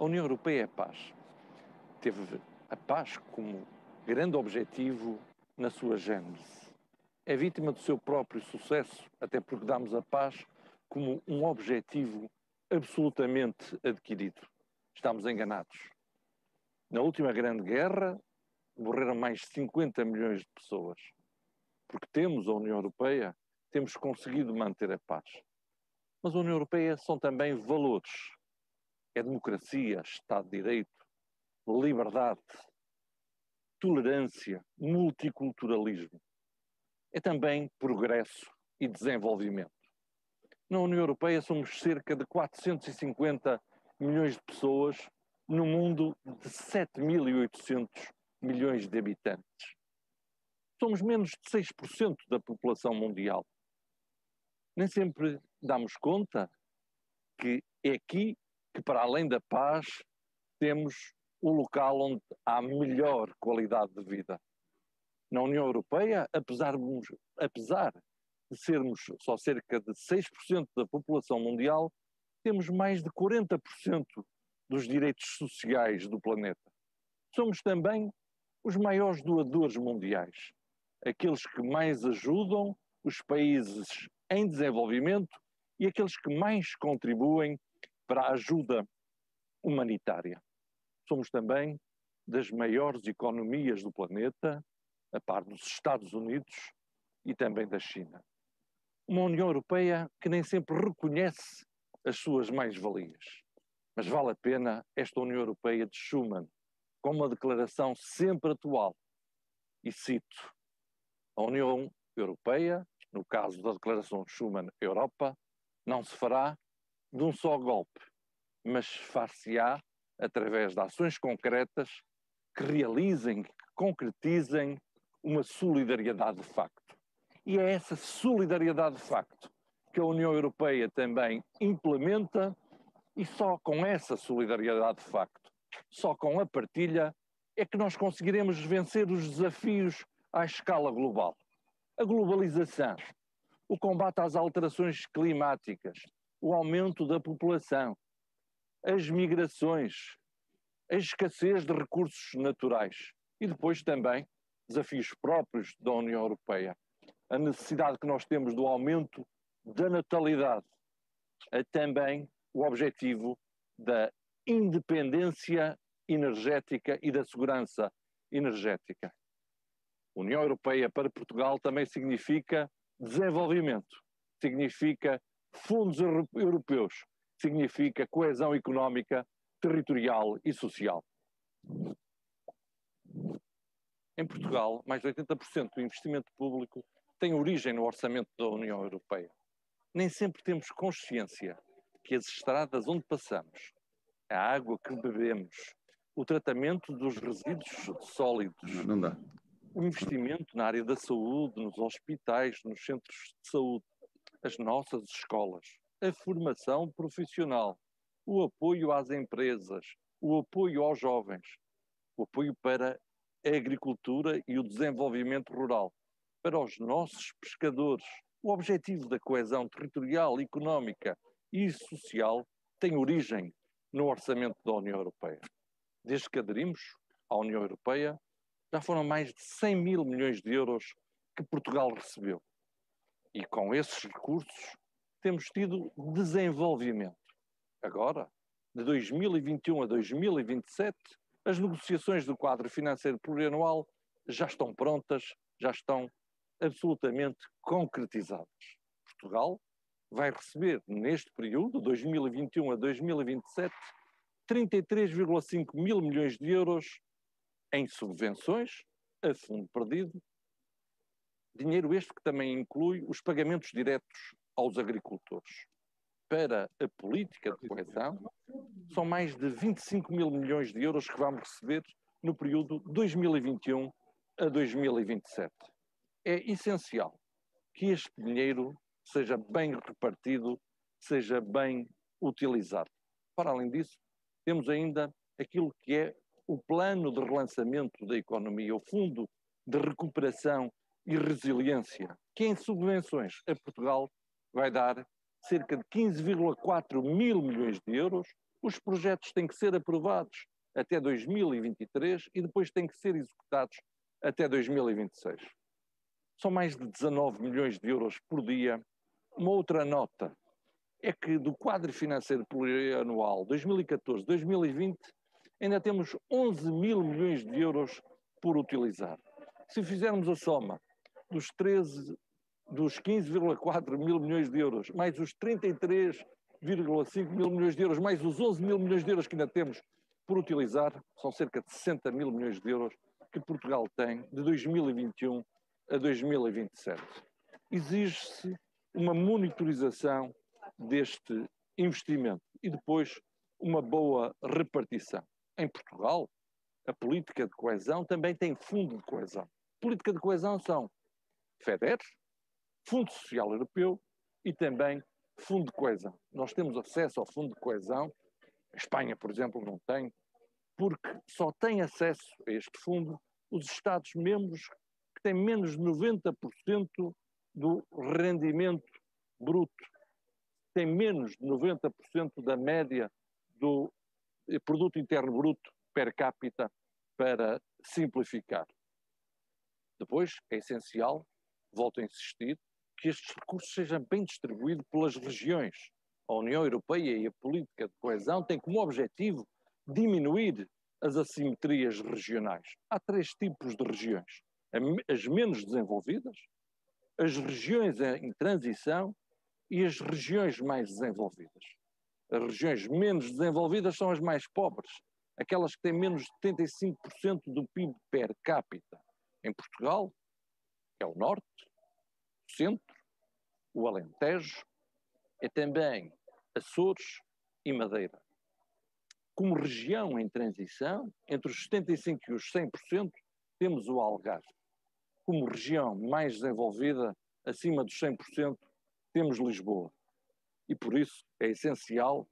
A União Europeia é paz. Teve a paz como grande objetivo na sua gênese. É vítima do seu próprio sucesso, até porque damos a paz como um objetivo absolutamente adquirido. Estamos enganados. Na última grande guerra, morreram mais de 50 milhões de pessoas. Porque temos a União Europeia, temos conseguido manter a paz. Mas a União Europeia são também valores. É democracia, Estado de Direito, liberdade, tolerância, multiculturalismo. É também progresso e desenvolvimento. Na União Europeia somos cerca de 450 milhões de pessoas no mundo de 7.800 milhões de habitantes. Somos menos de 6% da população mundial. Nem sempre damos conta que é aqui que, para além da paz, temos o local onde há melhor qualidade de vida. Na União Europeia, apesar de sermos só cerca de 6% da população mundial, temos mais de 40% dos direitos sociais do planeta. Somos também os maiores doadores mundiais, aqueles que mais ajudam os países em desenvolvimento e aqueles que mais contribuem para a ajuda humanitária. Somos também das maiores economias do planeta, a par dos Estados Unidos e também da China. Uma União Europeia que nem sempre reconhece as suas mais-valias. Mas vale a pena esta União Europeia de Schuman, com uma declaração sempre atual. E cito: a União Europeia, no caso da declaração de Schuman Europa, não se fará de um só golpe, mas far-se-á através de ações concretas que realizem, que concretizem uma solidariedade de facto. E é essa solidariedade de facto que a União Europeia também implementa, e só com essa solidariedade de facto, só com a partilha, é que nós conseguiremos vencer os desafios à escala global. A globalização, o combate às alterações climáticas, o aumento da população, as migrações, a escassez de recursos naturais e depois também desafios próprios da União Europeia. A necessidade que nós temos do aumento da natalidade, também o objetivo da independência energética e da segurança energética. União Europeia para Portugal também significa desenvolvimento, significa fundos europeus, significa coesão económica, territorial e social. Em Portugal, mais de 80% do investimento público tem origem no orçamento da União Europeia. Nem sempre temos consciência que as estradas onde passamos, a água que bebemos, o tratamento dos resíduos sólidos, Não dá. o investimento na área da saúde, nos hospitais, nos centros de saúde, as nossas escolas, a formação profissional, o apoio às empresas, o apoio aos jovens, o apoio para a agricultura e o desenvolvimento rural, para os nossos pescadores. O objetivo da coesão territorial, económica e social tem origem no orçamento da União Europeia. Desde que aderimos à União Europeia, já foram mais de 100 mil milhões de euros que Portugal recebeu. E com esses recursos temos tido desenvolvimento. Agora, de 2021 a 2027, as negociações do quadro financeiro plurianual já estão prontas, já estão absolutamente concretizadas. Portugal vai receber, neste período, 2021 a 2027, 33,5 mil milhões de euros em subvenções, a fundo perdido, dinheiro este que também inclui os pagamentos diretos aos agricultores. Para a política de coesão, são mais de 25 mil milhões de euros que vamos receber no período 2021 a 2027. É essencial que este dinheiro seja bem repartido, seja bem utilizado. Para além disso, temos ainda aquilo que é o plano de relançamento da economia, o Fundo de Recuperação e Resiliência, que em subvenções a Portugal vai dar cerca de 15,4 mil milhões de euros, Os projetos têm que ser aprovados até 2023 e depois têm que ser executados até 2026. São mais de 19 milhões de euros por dia. Uma outra nota é que do quadro financeiro plurianual 2014-2020 ainda temos 11 mil milhões de euros por utilizar. Se fizermos a soma dos 15,4 mil milhões de euros, mais os 33,5 mil milhões de euros, mais os 11 mil milhões de euros que ainda temos por utilizar, são cerca de 60 mil milhões de euros que Portugal tem de 2021 a 2027. Exige-se uma monitorização deste investimento e depois uma boa repartição. Em Portugal, a política de coesão também tem fundo de coesão. Política de coesão são FEDER, Fundo Social Europeu e também Fundo de Coesão. Nós temos acesso ao Fundo de Coesão, a Espanha, por exemplo, não tem, porque só têm acesso a este fundo os Estados-membros que têm menos de 90% do rendimento bruto, têm menos de 90% da média do produto interno bruto per capita, para simplificar. Depois, é essencial, volto a insistir, que estes recursos sejam bem distribuídos pelas regiões. A União Europeia e a política de coesão têm como objetivo diminuir as assimetrias regionais. Há 3 tipos de regiões: as menos desenvolvidas, as regiões em transição e as regiões mais desenvolvidas. As regiões menos desenvolvidas são as mais pobres, aquelas que têm menos de 75% do PIB per capita. Em Portugal, é o Norte, o Centro, o Alentejo, é também Açores e Madeira. Como região em transição, entre os 75% e os 100%, temos o Algarve. Como região mais desenvolvida, acima dos 100%, temos Lisboa. E por isso é essencial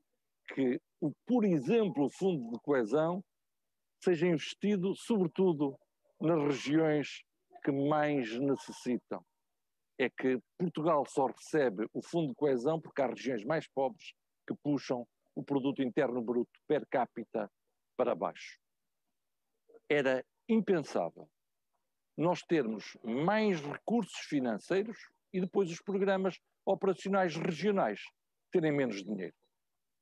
que, por exemplo, o Fundo de Coesão seja investido sobretudo nas regiões que mais necessitam. É que Portugal só recebe o Fundo de Coesão porque há regiões mais pobres que puxam o produto interno bruto per capita para baixo. Era impensável nós termos mais recursos financeiros e depois os programas operacionais regionais terem menos dinheiro.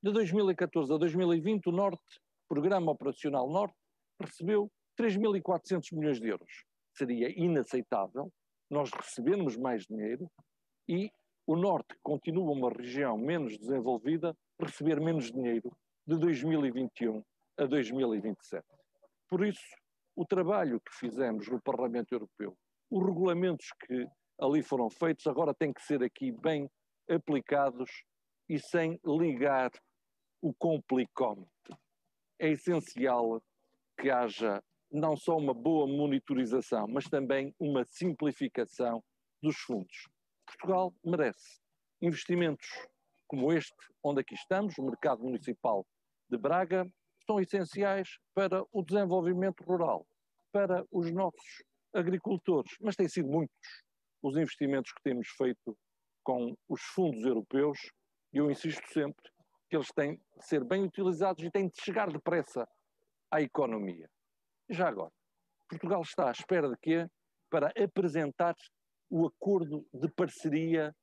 De 2014 a 2020, o Norte, Programa Operacional Norte, recebeu 3.400 milhões de euros. Seria inaceitável nós recebermos mais dinheiro e o Norte, que continua uma região menos desenvolvida, receber menos dinheiro de 2021 a 2027. Por isso, o trabalho que fizemos no Parlamento Europeu, os regulamentos que ali foram feitos, agora têm que ser aqui bem aplicados e sem ligar o complicómetro. É essencial que haja não só uma boa monitorização, mas também uma simplificação dos fundos. Portugal merece investimentos como este, onde aqui estamos, o Mercado Municipal de Braga, são essenciais para o desenvolvimento rural, para os nossos agricultores, mas têm sido muitos os investimentos que temos feito com os fundos europeus e eu insisto sempre que eles têm de ser bem utilizados e têm de chegar depressa à economia. Já agora, Portugal está à espera de quê? Para apresentar o acordo de parceria,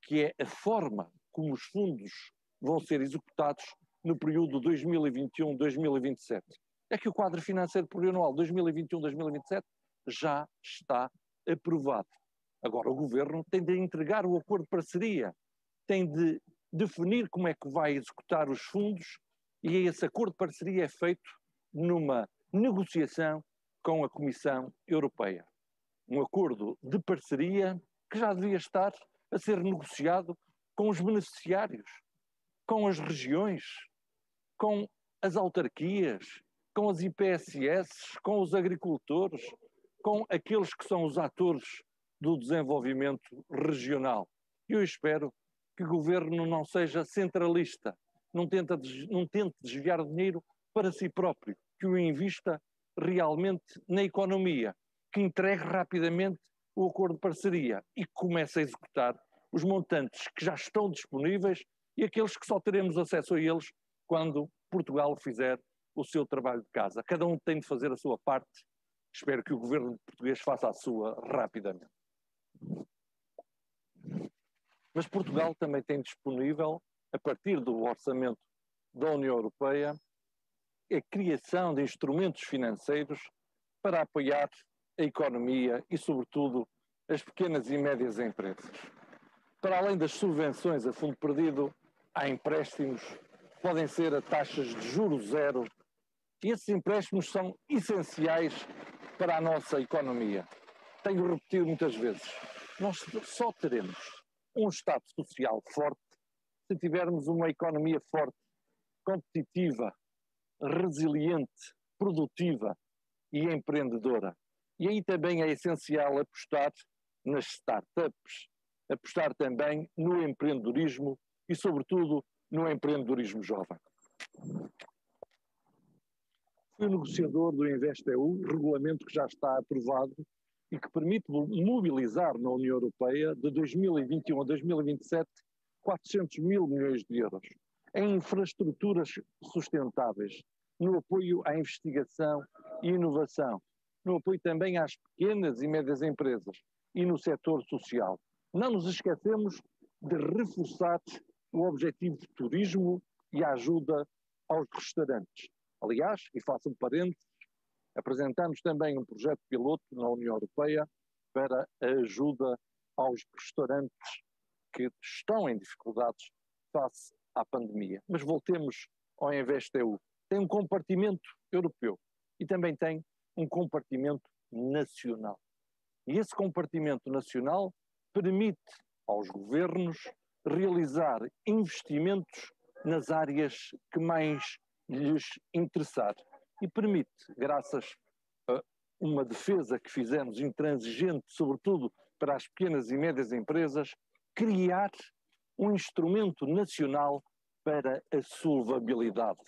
que é a forma como os fundos vão ser executados no período 2021-2027. É que o quadro financeiro plurianual 2021-2027 já está aprovado. Agora o Governo tem de entregar o acordo de parceria, tem de definir como é que vai executar os fundos e esse acordo de parceria é feito numa negociação com a Comissão Europeia. Um acordo de parceria que já devia estar a ser negociado com os beneficiários, com as regiões, com as autarquias, com as IPSS, com os agricultores, com aqueles que são os atores do desenvolvimento regional. Eu espero que o Governo não seja centralista, não tente desviar dinheiro para si próprio, que o invista realmente na economia, que entregue rapidamente o acordo de parceria e que comece a executar os montantes que já estão disponíveis e aqueles que só teremos acesso a eles quando Portugal fizer o seu trabalho de casa. Cada um tem de fazer a sua parte. Espero que o governo português faça a sua rapidamente. Mas Portugal também tem disponível, a partir do orçamento da União Europeia, a criação de instrumentos financeiros para apoiar a economia e, sobretudo, as pequenas e médias empresas. Para além das subvenções a fundo perdido, há empréstimos, podem ser a taxas de juros zero, e esses empréstimos são essenciais para a nossa economia. Tenho repetido muitas vezes, nós só teremos um Estado social forte se tivermos uma economia forte, competitiva, resiliente, produtiva e empreendedora. E aí também é essencial apostar nas startups, apostar também no empreendedorismo e, sobretudo, no empreendedorismo jovem. Fui o negociador do InvestEU, regulamento que já está aprovado e que permite mobilizar na União Europeia, de 2021 a 2027, 400 mil milhões de euros em infraestruturas sustentáveis, no apoio à investigação e inovação, no apoio também às pequenas e médias empresas e no setor social. Não nos esquecemos de reforçar o objetivo de turismo e a ajuda aos restaurantes. Aliás, e faço um parênteses, apresentamos também um projeto piloto na União Europeia para a ajuda aos restaurantes que estão em dificuldades face à pandemia. Mas voltemos ao InvestEU. Tem um compartimento europeu e também tem um compartimento nacional. E esse compartimento nacional permite aos governos realizar investimentos nas áreas que mais lhes interessar e permite, graças a uma defesa que fizemos intransigente, sobretudo para as pequenas e médias empresas, criar um instrumento nacional para a solvabilidade.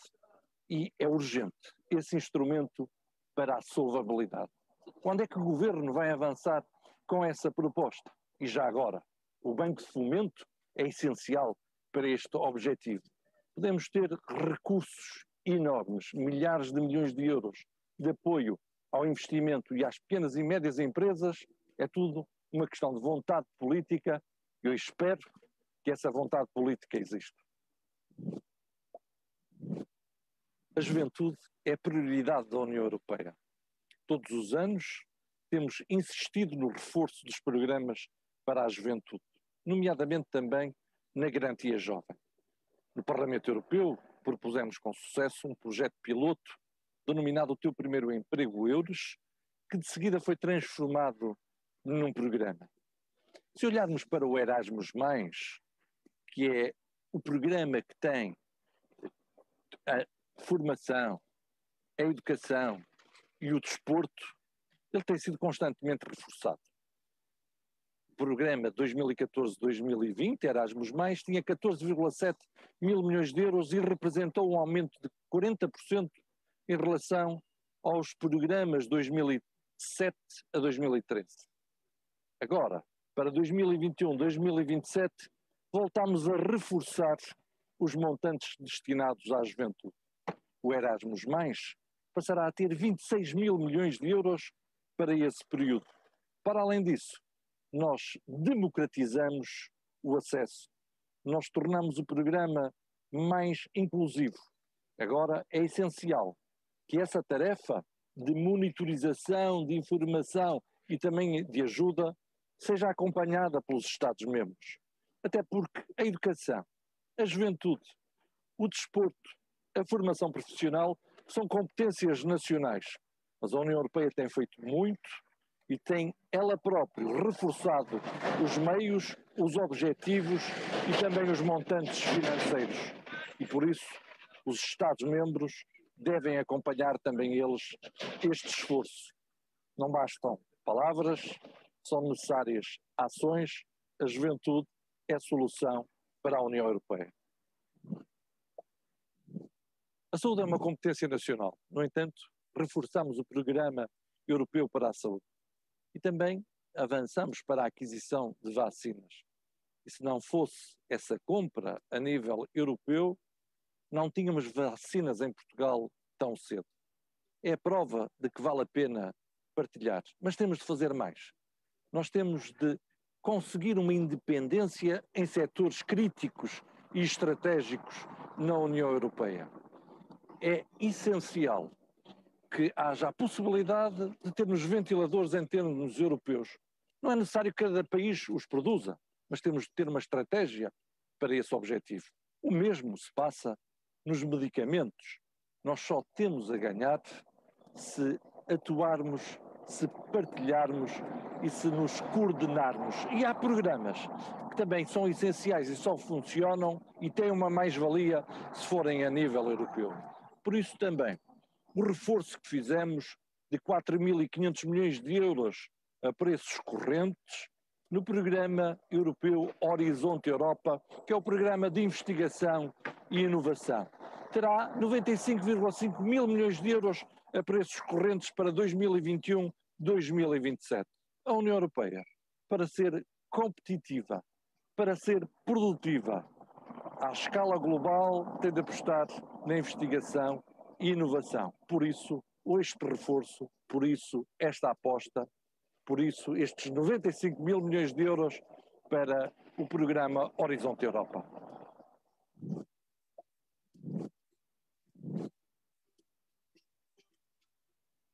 E é urgente esse instrumento para a solvabilidade. Quando é que o governo vai avançar com essa proposta? E já agora, o Banco de Fomento é essencial para este objetivo. Podemos ter recursos enormes, milhares de milhões de euros de apoio ao investimento e às pequenas e médias empresas. É tudo uma questão de vontade política. Eu espero que essa vontade política exista. A juventude é prioridade da União Europeia. Todos os anos temos insistido no reforço dos programas para a juventude, nomeadamente também na Garantia Jovem. No Parlamento Europeu propusemos com sucesso um projeto piloto denominado O Teu Primeiro Emprego Euros, que de seguida foi transformado num programa. Se olharmos para o Erasmus+, que é o programa que tem a formação, a educação e o desporto, ele tem sido constantemente reforçado. O programa 2014-2020, Erasmus+, tinha 14,7 mil milhões de euros e representou um aumento de 40% em relação aos programas 2007 a 2013. Agora, para 2021-2027, voltamos a reforçar os montantes destinados à juventude. O Erasmus+, passará a ter 26 mil milhões de euros para esse período. Para além disso, nós democratizamos o acesso. Nós tornamos o programa mais inclusivo. Agora é essencial que essa tarefa de monitorização, de informação e também de ajuda seja acompanhada pelos Estados-membros. Até porque a educação, a juventude, o desporto, a formação profissional são competências nacionais. Mas a União Europeia tem feito muito e tem ela própria reforçado os meios, os objetivos e também os montantes financeiros. E por isso os Estados-membros devem acompanhar também eles este esforço. Não bastam palavras, são necessárias ações. A juventude é a solução para a União Europeia. A saúde é uma competência nacional. No entanto, reforçamos o Programa Europeu para a Saúde. E também avançamos para a aquisição de vacinas. E se não fosse essa compra a nível europeu, não tínhamos vacinas em Portugal tão cedo. É a prova de que vale a pena partilhar, mas temos de fazer mais. Nós temos de conseguir uma independência em setores críticos e estratégicos na União Europeia. É essencial que haja a possibilidade de termos ventiladores em termos europeus. Não é necessário que cada país os produza, mas temos de ter uma estratégia para esse objetivo. O mesmo se passa nos medicamentos. Nós só temos a ganhar se atuarmos, se partilharmos e se nos coordenarmos. E há programas que também são essenciais e só funcionam e têm uma mais-valia se forem a nível europeu. Por isso também, o reforço que fizemos de 4.500 milhões de euros a preços correntes no programa europeu Horizonte Europa, que é o programa de investigação e inovação. Terá 95,5 mil milhões de euros a preços correntes para 2021-2027. A União Europeia, para ser competitiva, para ser produtiva, à escala global, tem de apostar na investigação e inovação. Por isso, este reforço, por isso, esta aposta, por isso, estes 95 mil milhões de euros para o programa Horizonte Europa.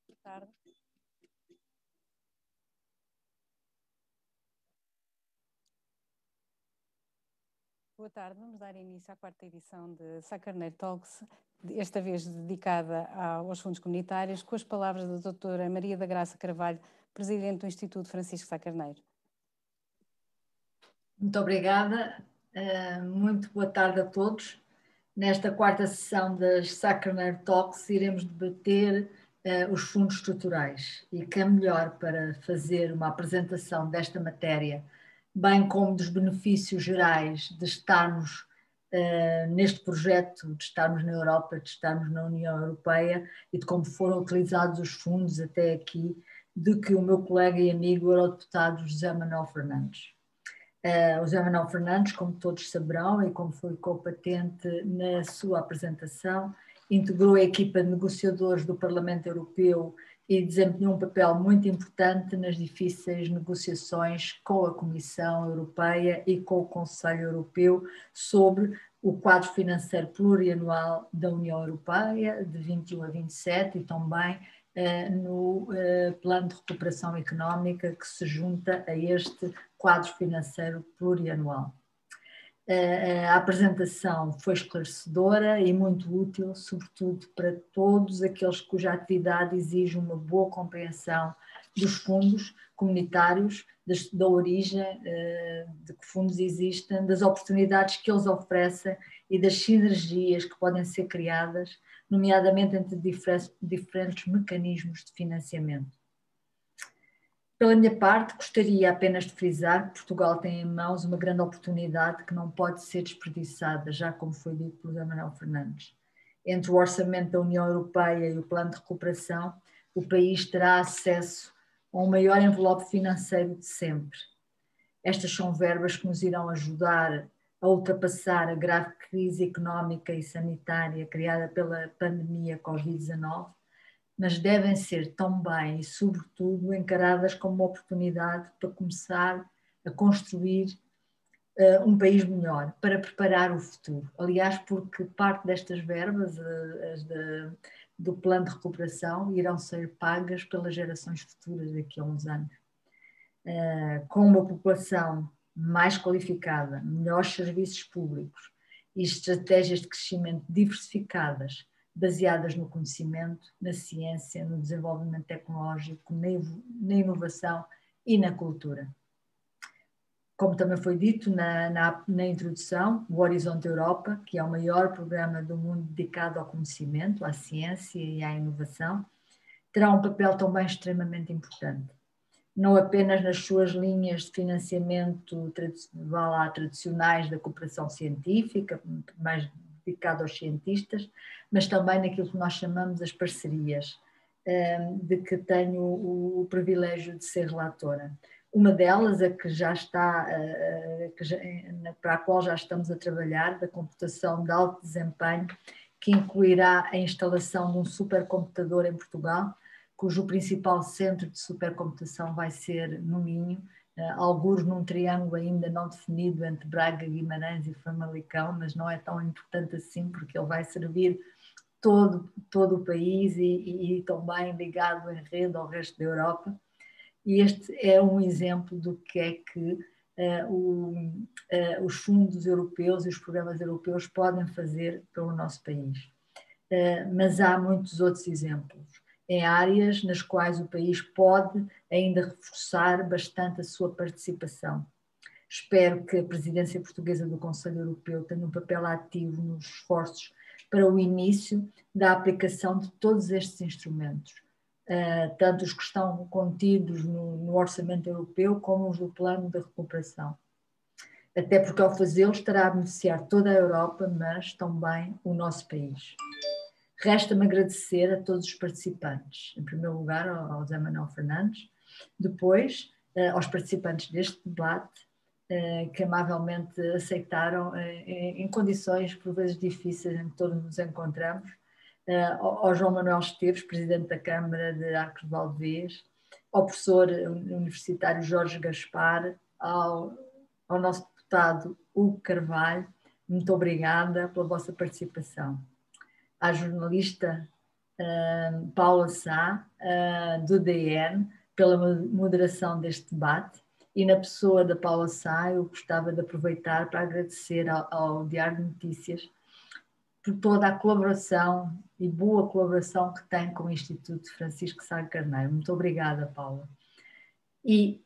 Boa tarde. Boa tarde, vamos dar início à quarta edição de Sá Carneiro Talks, esta vez dedicada aos fundos comunitários, com as palavras da doutora Maria da Graça Carvalho, Presidente do Instituto Francisco Sá Carneiro. Muito obrigada, muito boa tarde a todos. Nesta quarta sessão das Sá Carneiro Talks iremos debater os fundos estruturais e que é melhor para fazer uma apresentação desta matéria, bem como dos benefícios gerais de estarmos neste projeto, de estarmos na Europa, de estarmos na União Europeia e de como foram utilizados os fundos até aqui, do que o meu colega e amigo eurodeputado José Manuel Fernandes. O José Manuel Fernandes, como todos saberão e como foi patente na sua apresentação, integrou a equipa de negociadores do Parlamento Europeu e desempenhou um papel muito importante nas difíceis negociações com a Comissão Europeia e com o Conselho Europeu sobre o quadro financeiro plurianual da União Europeia de 21 a 27 e também no plano de recuperação económica que se junta a este quadro financeiro plurianual. A apresentação foi esclarecedora e muito útil, sobretudo para todos aqueles cuja atividade exige uma boa compreensão dos fundos comunitários, da origem de que fundos existem, das oportunidades que eles oferecem e das sinergias que podem ser criadas, nomeadamente entre diferentes mecanismos de financiamento. Pela minha parte, gostaria apenas de frisar que Portugal tem em mãos uma grande oportunidade que não pode ser desperdiçada, já como foi dito por José Manuel Fernandes. Entre o orçamento da União Europeia e o plano de recuperação, o país terá acesso a um maior envelope financeiro de sempre. Estas são verbas que nos irão ajudar a ultrapassar a grave crise económica e sanitária criada pela pandemia Covid-19, mas devem ser também e sobretudo encaradas como uma oportunidade para começar a construir um país melhor, para preparar o futuro. Aliás, porque parte destas verbas, do plano de recuperação, irão ser pagas pelas gerações futuras daqui a uns anos. Com uma população mais qualificada, melhores serviços públicos e estratégias de crescimento diversificadas, baseadas no conhecimento, na ciência, no desenvolvimento tecnológico, na inovação e na cultura. Como também foi dito na introdução, o Horizonte Europa, que é o maior programa do mundo dedicado ao conhecimento, à ciência e à inovação, terá um papel também extremamente importante. Não apenas nas suas linhas de financiamento tradicionais da cooperação científica, mais dedicado aos cientistas, mas também naquilo que nós chamamos as parcerias, de que tenho o privilégio de ser relatora. Uma delas, a que já está, para a qual já estamos a trabalhar, da computação de alto desempenho, que incluirá a instalação de um supercomputador em Portugal, cujo principal centro de supercomputação vai ser no Minho, algures num triângulo ainda não definido entre Braga, Guimarães e Famalicão, mas não é tão importante assim, porque ele vai servir todo o país e também ligado em rede ao resto da Europa. E este é um exemplo do que é que os fundos europeus e os programas europeus podem fazer pelo nosso país. Mas há muitos outros exemplos, em áreas nas quais o país pode ainda reforçar bastante a sua participação. Espero que a presidência portuguesa do Conselho Europeu tenha um papel ativo nos esforços para o início da aplicação de todos estes instrumentos, tanto os que estão contidos no orçamento europeu como os do plano de recuperação. Até porque ao fazê-lo estará a beneficiar toda a Europa, mas também o nosso país. Resta-me agradecer a todos os participantes, em primeiro lugar ao José Manuel Fernandes, depois aos participantes deste debate, que amavelmente aceitaram em condições por vezes difíceis em que todos nos encontramos, ao João Manuel Esteves, Presidente da Câmara de Arcos de Valdevez, ao professor universitário Jorge Gaspar, ao nosso deputado Hugo Carvalho, muito obrigada pela vossa participação. À jornalista Paula Sá, do DN, pela moderação deste debate, e na pessoa da Paula Sá eu gostava de aproveitar para agradecer ao Diário de Notícias por toda a colaboração e boa colaboração que tem com o Instituto Francisco Sá Carneiro. Muito obrigada, Paula. E,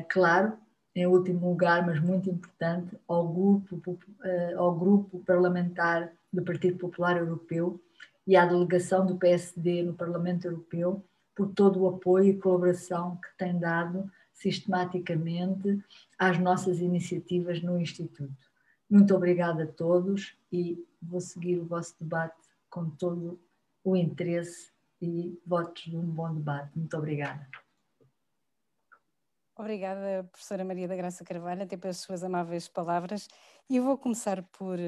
claro, em último lugar, mas muito importante, ao grupo parlamentar do Partido Popular Europeu e à delegação do PSD no Parlamento Europeu por todo o apoio e colaboração que tem dado sistematicamente às nossas iniciativas no Instituto. Muito obrigada a todos e vou seguir o vosso debate com todo o interesse e votos de um bom debate. Muito obrigada. Obrigada, professora Maria da Graça Carvalho, até pelas suas amáveis palavras. E eu vou começar por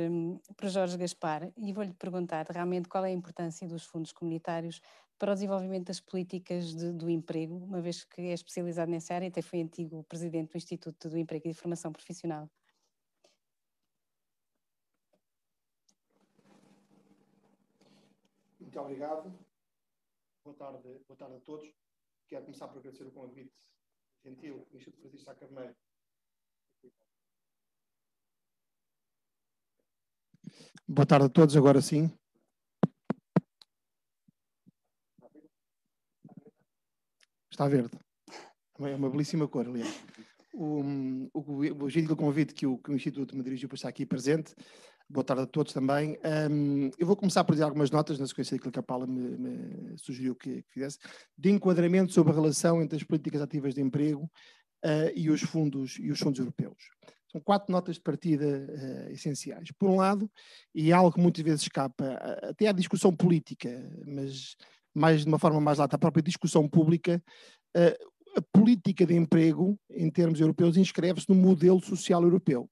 Jorge Gaspar e vou-lhe perguntar realmente qual é a importância dos fundos comunitários para o desenvolvimento das políticas do emprego, uma vez que é especializado nessa área e até foi antigo presidente do Instituto do Emprego e de Formação Profissional. Muito obrigado. Boa tarde a todos. Quero começar por agradecer o convite gentil do Instituto Francisco Sá Carneiro. Boa tarde a todos, agora sim. Está verde. É uma belíssima cor, aliás. O gentil convite que o Instituto me dirigiu para estar aqui presente. Boa tarde a todos também. Eu vou começar por dizer algumas notas, na sequência daquilo que a Paula me sugeriu que fizesse, de enquadramento sobre a relação entre as políticas ativas de emprego e os fundos europeus. São 4 notas de partida essenciais. Por um lado, e é algo que muitas vezes escapa até à discussão política, mas mais de uma forma mais lata, à própria discussão pública, a política de emprego, em termos europeus, inscreve-se no modelo social europeu.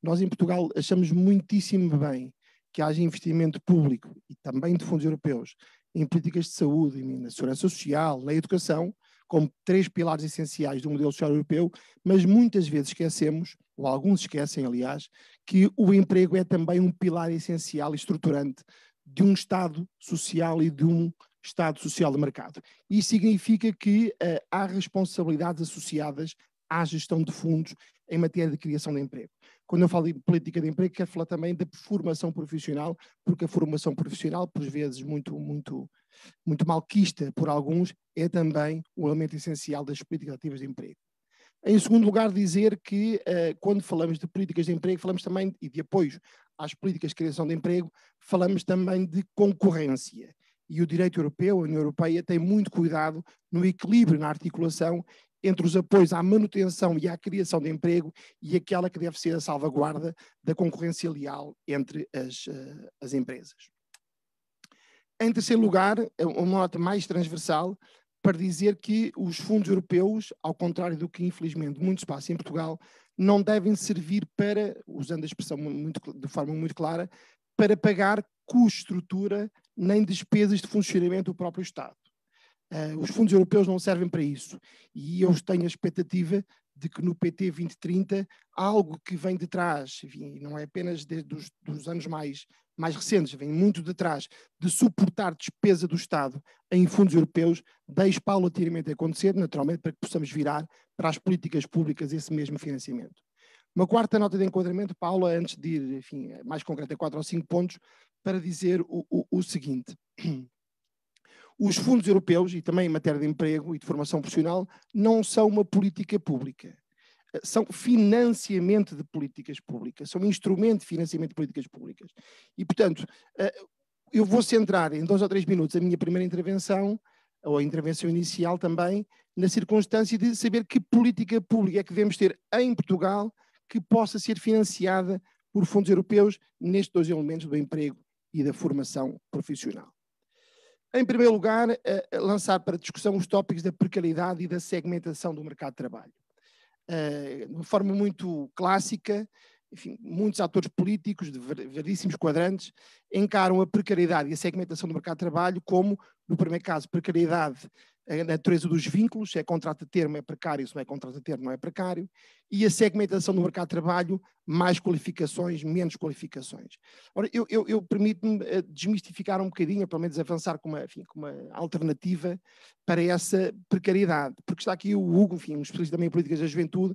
Nós, em Portugal, achamos muitíssimo bem que haja investimento público e também de fundos europeus em políticas de saúde, na segurança social, na educação, como 3 pilares essenciais do modelo social europeu, mas muitas vezes esquecemos, ou alguns esquecem, aliás, que o emprego é também um pilar essencial e estruturante de um Estado social e de um Estado social de mercado. Isso significa que há responsabilidades associadas à gestão de fundos em matéria de criação de emprego. Quando eu falo de política de emprego, quero falar também de formação profissional, porque a formação profissional, por vezes muito malquista por alguns, é também um elemento essencial das políticas ativas de emprego. Em segundo lugar, dizer que quando falamos de políticas de emprego, falamos também, e de apoio às políticas de criação de emprego, falamos também de concorrência. E o direito europeu, a União Europeia, tem muito cuidado no equilíbrio, na articulação entre os apoios à manutenção e à criação de emprego e aquela que deve ser a salvaguarda da concorrência leal entre as empresas. Em terceiro lugar, uma nota mais transversal, para dizer que os fundos europeus, ao contrário do que infelizmente muito se passa em Portugal, não devem servir para, usando a expressão de forma muito clara, para pagar custo, estrutura, nem despesas de funcionamento do próprio Estado. Os fundos europeus não servem para isso. E eu tenho a expectativa de que no PT 2030, algo que vem de trás, enfim, não é apenas dos anos mais recentes, vem muito de trás, de suportar despesa do Estado em fundos europeus, deixe paulatinamente acontecer, naturalmente, para que possamos virar para as políticas públicas esse mesmo financiamento. Uma quarta nota de enquadramento, Paula, antes de ir, enfim, mais concreta, 4 ou 5 pontos, para dizer o seguinte. Os fundos europeus, e também em matéria de emprego e de formação profissional, não são uma política pública. São financiamento de políticas públicas, são instrumento de financiamento de políticas públicas. E, portanto, eu vou centrar em 2 ou 3 minutos a minha primeira intervenção, ou a intervenção inicial também, na circunstância de saber que política pública é que devemos ter em Portugal que possa ser financiada por fundos europeus nestes 2 elementos do emprego e da formação profissional. Em primeiro lugar, lançar para discussão os tópicos da precariedade e da segmentação do mercado de trabalho. De uma forma muito clássica, enfim, muitos atores políticos de variedíssimos quadrantes encaram a precariedade e a segmentação do mercado de trabalho como, no primeiro caso, precariedade, a natureza dos vínculos, se é contrato a termo é precário, se não é contrato a termo não é precário, e a segmentação do mercado de trabalho, mais qualificações, menos qualificações. Ora, eu permito-me desmistificar um bocadinho, pelo menos avançar com uma alternativa para essa precariedade, porque está aqui o Hugo, enfim, um especialista também em políticas da juventude,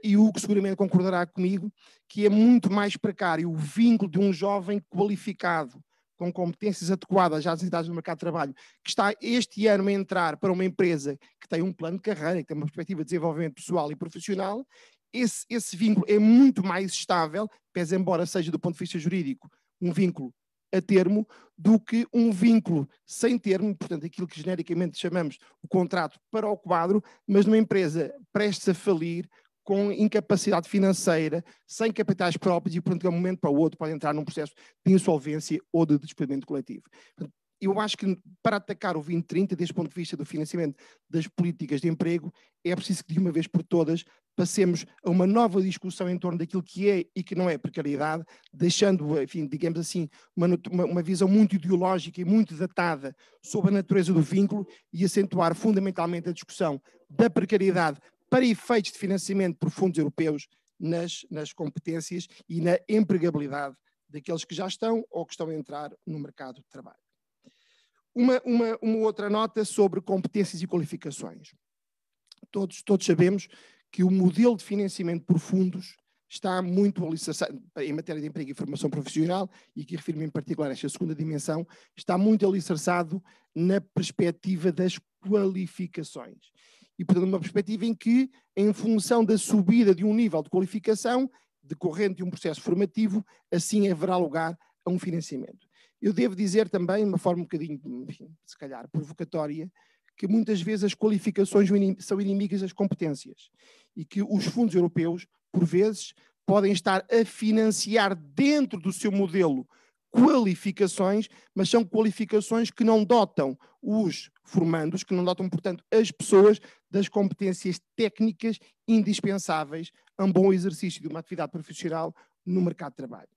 e o Hugo seguramente concordará comigo que é muito mais precário o vínculo de um jovem qualificado, com competências adequadas às necessidades do mercado de trabalho, que está este ano a entrar para uma empresa que tem um plano de carreira, que tem uma perspectiva de desenvolvimento pessoal e profissional, esse vínculo é muito mais estável, pese embora seja do ponto de vista jurídico um vínculo a termo, do que um vínculo sem termo, portanto aquilo que genericamente chamamos o contrato para o quadro, mas numa empresa prestes a falir, com incapacidade financeira, sem capitais próprios e, portanto, de um momento para o outro pode entrar num processo de insolvência ou de despedimento coletivo. Portanto, eu acho que para atacar o 2030, desde o ponto de vista do financiamento das políticas de emprego, é preciso que de uma vez por todas passemos a uma nova discussão em torno daquilo que é e que não é precariedade, deixando, enfim, digamos assim, uma visão muito ideológica e muito datada sobre a natureza do vínculo e acentuar fundamentalmente a discussão da precariedade para efeitos de financiamento por fundos europeus nas competências e na empregabilidade daqueles que já estão ou que estão a entrar no mercado de trabalho. Uma outra nota sobre competências e qualificações. Todos sabemos que o modelo de financiamento por fundos está muito alicerçado, em matéria de emprego e formação profissional, e que refiro-me em particular a esta segunda dimensão, está muito alicerçado na perspectiva das qualificações. E, portanto, uma perspectiva em que, em função da subida de um nível de qualificação, decorrente de um processo formativo, assim haverá lugar a um financiamento. Eu devo dizer também, de uma forma um bocadinho, enfim, se calhar, provocatória, que muitas vezes as qualificações são inimigas das competências e que os fundos europeus, por vezes, podem estar a financiar dentro do seu modelo qualificações, mas são qualificações que não dotam os formandos, que não dotam, portanto, as pessoas das competências técnicas indispensáveis a um bom exercício de uma atividade profissional no mercado de trabalho.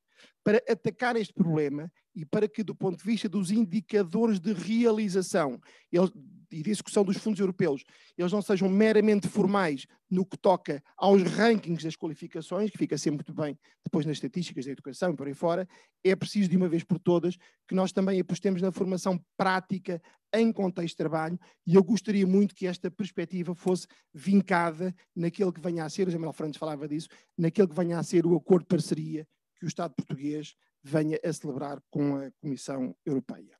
Para atacar este problema e para que, do ponto de vista dos indicadores de realização e de execução dos fundos europeus, eles não sejam meramente formais no que toca aos rankings das qualificações, que fica sempre muito bem depois nas estatísticas da educação e por aí fora, é preciso de uma vez por todas que nós também apostemos na formação prática em contexto de trabalho, e eu gostaria muito que esta perspectiva fosse vincada naquele que venha a ser, o José Manuel Fernandes falava disso, naquele que venha a ser o acordo de parceria que o Estado português venha a celebrar com a Comissão Europeia.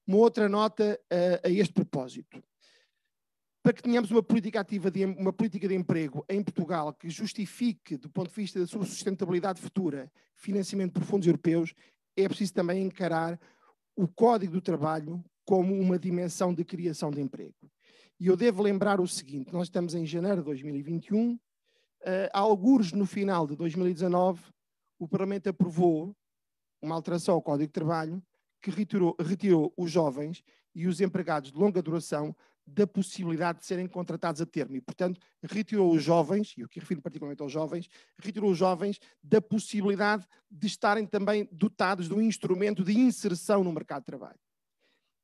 Uma outra nota a este propósito. Para que tenhamos uma política ativa, uma política de emprego em Portugal que justifique, do ponto de vista da sua sustentabilidade futura, financiamento por fundos europeus, é preciso também encarar o Código do Trabalho como uma dimensão de criação de emprego. E eu devo lembrar o seguinte, nós estamos em janeiro de 2021, algures no final de 2019, o Parlamento aprovou uma alteração ao Código de Trabalho que retirou os jovens e os empregados de longa duração da possibilidade de serem contratados a termo. E, portanto, retirou os jovens, e eu aqui refiro particularmente aos jovens, retirou os jovens da possibilidade de estarem também dotados de um instrumento de inserção no mercado de trabalho.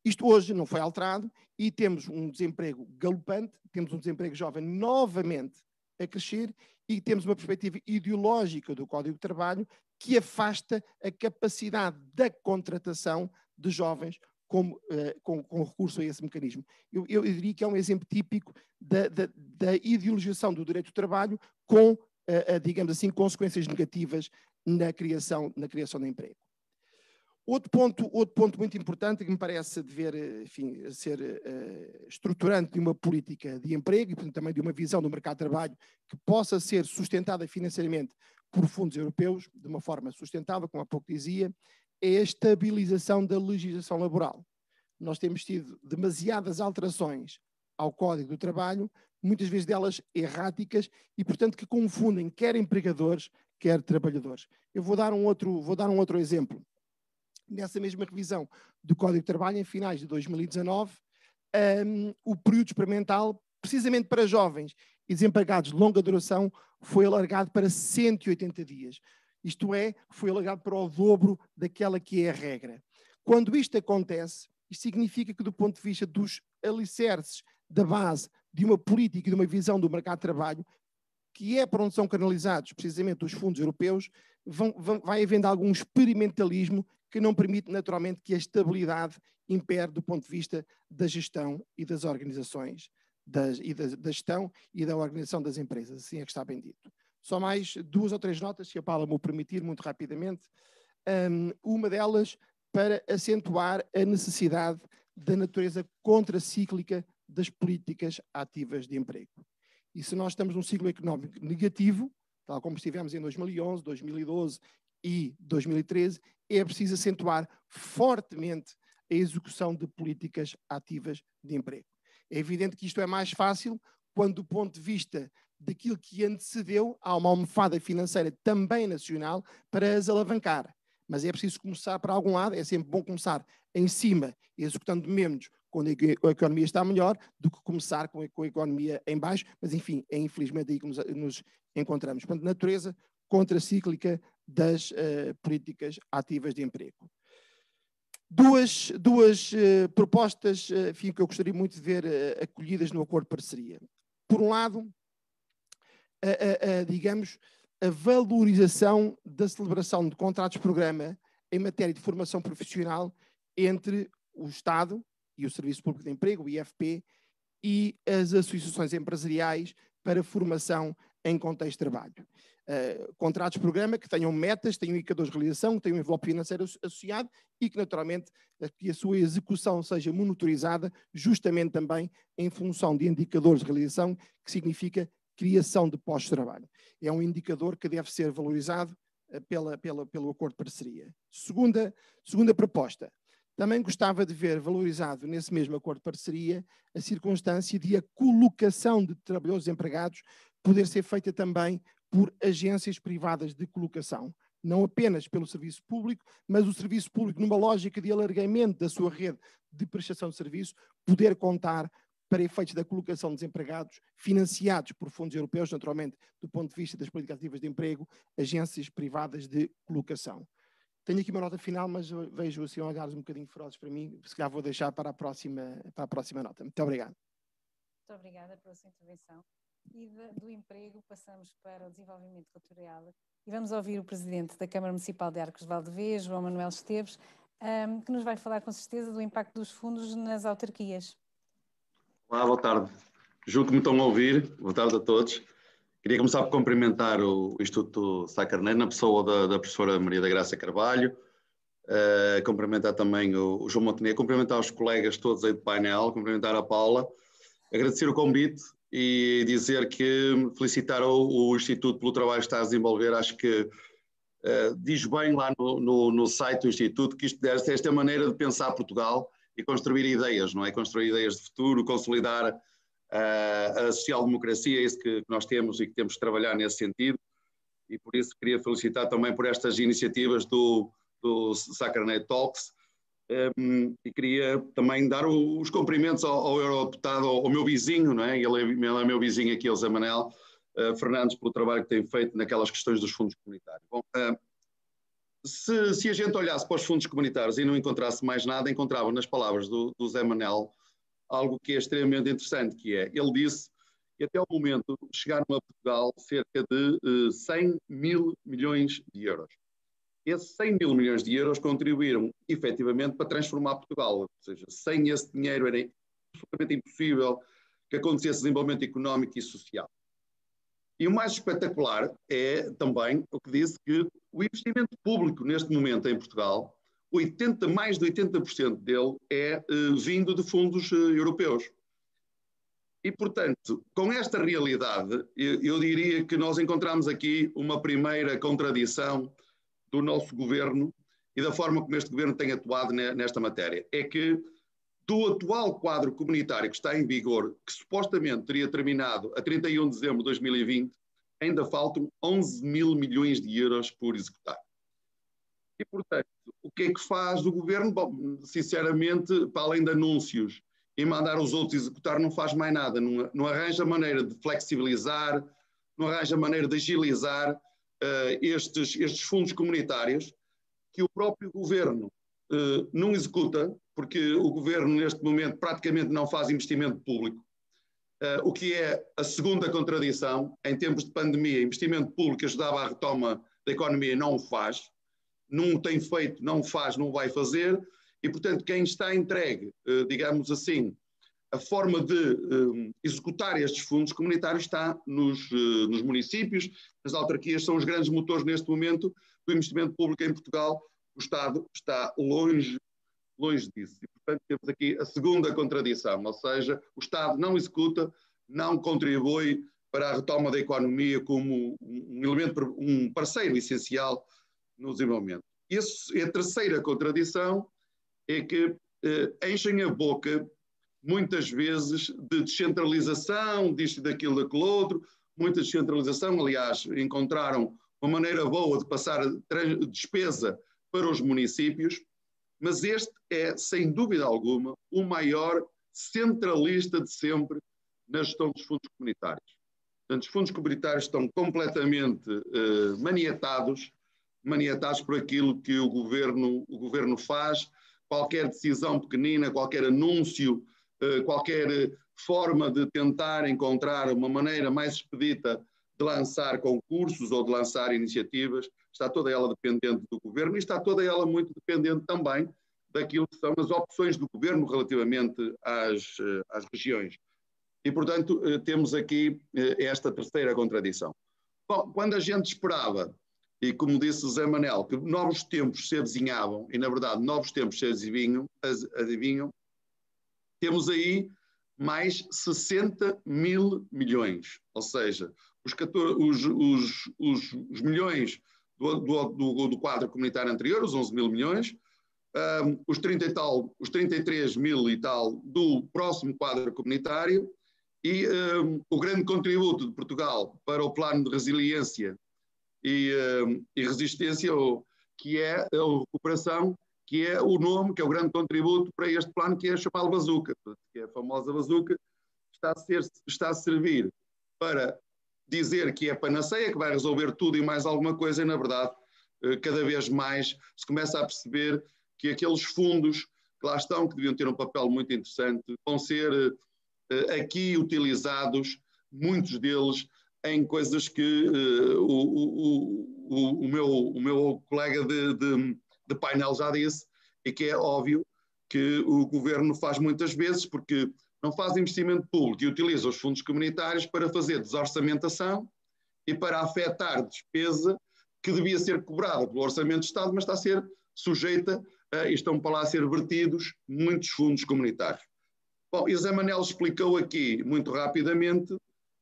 Isto hoje não foi alterado e temos um desemprego galopante, temos um desemprego jovem novamente a crescer e temos uma perspectiva ideológica do Código de Trabalho que afasta a capacidade da contratação de jovens com recurso a esse mecanismo. Eu diria que é um exemplo típico da ideologização do direito do trabalho com, digamos assim, consequências negativas na criação de emprego. Outro ponto muito importante que me parece dever, enfim, ser estruturante de uma política de emprego e, portanto, também de uma visão do mercado de trabalho que possa ser sustentada financeiramente por fundos europeus, de uma forma sustentável, como há pouco dizia, é a estabilização da legislação laboral. Nós temos tido demasiadas alterações ao Código do Trabalho, muitas vezes delas erráticas e, portanto, que confundem quer empregadores, quer trabalhadores. Eu vou dar um outro exemplo. Nessa mesma revisão do Código de Trabalho, em finais de 2019, o período experimental, precisamente para jovens e desempregados de longa duração, foi alargado para 180 dias. Isto é, foi alargado para o dobro daquela que é a regra. Quando isto acontece, isto significa que, do ponto de vista dos alicerces da base de uma política e de uma visão do mercado de trabalho, que é para onde são canalizados precisamente os fundos europeus, vai havendo algum experimentalismo que não permite naturalmente que a estabilidade impere do ponto de vista da gestão e das organizações, da gestão e da organização das empresas, assim é que está bem dito. Só mais 2 ou 3 notas, se a Paula me o permitir, muito rapidamente. Uma delas para acentuar a necessidade da natureza contracíclica das políticas ativas de emprego. E se nós estamos num ciclo económico negativo, tal como estivemos em 2011, 2012 e 2013, é preciso acentuar fortemente a execução de políticas ativas de emprego. É evidente que isto é mais fácil quando, do ponto de vista daquilo que antecedeu, há uma almofada financeira também nacional para as alavancar. Mas é preciso começar para algum lado, é sempre bom começar em cima, executando menos quando a economia está melhor, do que começar com a economia em baixo, mas enfim, é infelizmente aí que nos encontramos. Portanto, natureza contracíclica das políticas ativas de emprego. Duas propostas, enfim, que eu gostaria muito de ver acolhidas no acordo de parceria. Por um lado, digamos, a valorização da celebração de contratos-programa em matéria de formação profissional entre o Estado e o Serviço Público de Emprego, o IFP, e as associações empresariais para formação em contexto de trabalho. Contratos-programa que tenham metas, tenham indicadores de realização, tenham um envelope financeiro associado e que, naturalmente, que a sua execução seja monitorizada justamente também em função de indicadores de realização, que significa criação de postos de trabalho. É um indicador que deve ser valorizado pelo acordo de parceria. Segunda proposta. Também gostava de ver valorizado nesse mesmo acordo de parceria a circunstância de a colocação de trabalhadores empregados poder ser feita também por agências privadas de colocação. Não apenas pelo serviço público, mas o serviço público, numa lógica de alargamento da sua rede de prestação de serviço, poder contar para efeitos da colocação de desempregados, financiados por fundos europeus, naturalmente, do ponto de vista das políticas ativas de emprego, agências privadas de colocação. Tenho aqui uma nota final, mas vejo assim olhares um bocadinho ferozes para mim, se calhar vou deixar para a próxima nota. Muito obrigado. Muito obrigada pela sua intervenção. E do emprego passamos para o desenvolvimento cultural e vamos ouvir o Presidente da Câmara Municipal de Arcos de Valdevez, João Manuel Esteves, que nos vai falar com certeza do impacto dos fundos nas autarquias. Olá, boa tarde. Julgo que me estão a ouvir. Boa tarde a todos. Queria começar por cumprimentar o Instituto Sá Carneiro, na pessoa da professora Maria da Graça Carvalho, cumprimentar também o João Montenegro, cumprimentar os colegas todos aí do painel, cumprimentar a Paula, agradecer o convite e dizer que felicitar o Instituto pelo trabalho que está a desenvolver. Acho que diz bem lá no site do Instituto que esta é a maneira de pensar Portugal e construir ideias, não é? Construir ideias de futuro, consolidar a social-democracia, é isso que nós temos e que temos que trabalhar nesse sentido. E por isso queria felicitar também por estas iniciativas do Sá Carneiro Talks. E queria também dar os cumprimentos ao eurodeputado, ao meu vizinho, não é? Ele é meu vizinho aqui, o Zé Manel Fernandes, pelo trabalho que tem feito naquelas questões dos fundos comunitários. Bom, se a gente olhasse para os fundos comunitários e não encontrasse mais nada, encontrava nas palavras do Zé Manel algo que é extremamente interessante, que é, ele disse que até o momento chegaram a Portugal cerca de 100 mil milhões de euros. Esses 100 mil milhões de euros contribuíram efetivamente para transformar Portugal, ou seja, sem esse dinheiro era absolutamente impossível que acontecesse desenvolvimento económico e social. E o mais espetacular é também o que disse que o investimento público neste momento em Portugal, mais de 80% dele é vindo de fundos europeus. E, portanto, com esta realidade, eu diria que nós encontramos aqui uma primeira contradição do nosso governo e da forma como este governo tem atuado nesta matéria. É que do atual quadro comunitário que está em vigor, que supostamente teria terminado a 31 de dezembro de 2020, ainda faltam 11 mil milhões de euros por executar. E, portanto, o que é que faz o governo? Bom, sinceramente, para além de anúncios e mandar os outros executar, não faz mais nada. Não arranja maneira de flexibilizar, não arranja maneira de agilizar estes fundos comunitários que o próprio governo não executa, porque o governo neste momento praticamente não faz investimento público, o que é a segunda contradição. Em tempos de pandemia, investimento público ajudava à retoma da economia, não o faz, não tem feito, não o faz, não o vai fazer, e portanto quem está entregue, digamos assim, a forma de executar estes fundos comunitários está nos municípios, nas autarquias, são os grandes motores neste momento do investimento público em Portugal. O Estado está longe disso. E, portanto, temos aqui a segunda contradição, ou seja, o Estado não executa, não contribui para a retoma da economia como um parceiro essencial no desenvolvimento. A terceira contradição é que enchem a boca muitas vezes de descentralização, disto, daquilo, daquele outro, muita descentralização. Aliás, encontraram uma maneira boa de passar despesa para os municípios, mas este é, sem dúvida alguma, o maior centralista de sempre na gestão dos fundos comunitários. Portanto, os fundos comunitários estão completamente maniatados por aquilo que o governo faz. Qualquer decisão pequenina, qualquer anúncio, qualquer forma de tentar encontrar uma maneira mais expedita de lançar concursos ou de lançar iniciativas, está toda ela dependente do governo e está toda ela muito dependente também daquilo que são as opções do governo relativamente às regiões. E, portanto, temos aqui esta terceira contradição. Bom, quando a gente esperava, e como disse o Zé Manel, que novos tempos se avizinhavam, e na verdade novos tempos se adivinham, temos aí mais 60 mil milhões, ou seja, os milhões do quadro comunitário anterior, os 11 mil milhões, os 33 mil e tal do próximo quadro comunitário e o grande contributo de Portugal para o plano de resiliência e resistência, que é a recuperação, que é o nome, que é o grande contributo para este plano, que é chamado Bazuca, que é a famosa Bazuca, está a servir para dizer que é panaceia, que vai resolver tudo e mais alguma coisa, e na verdade, cada vez mais se começa a perceber que aqueles fundos que lá estão, que deviam ter um papel muito interessante, vão ser aqui utilizados, muitos deles, em coisas que o meu colega de painel já disse, e que é óbvio que o governo faz muitas vezes, porque não faz investimento público e utiliza os fundos comunitários para fazer desorçamentação e para afetar despesa que devia ser cobrada pelo Orçamento de Estado, mas está a ser sujeita e estão para lá a ser vertidos muitos fundos comunitários. Bom, e o Zé Manel explicou aqui muito rapidamente,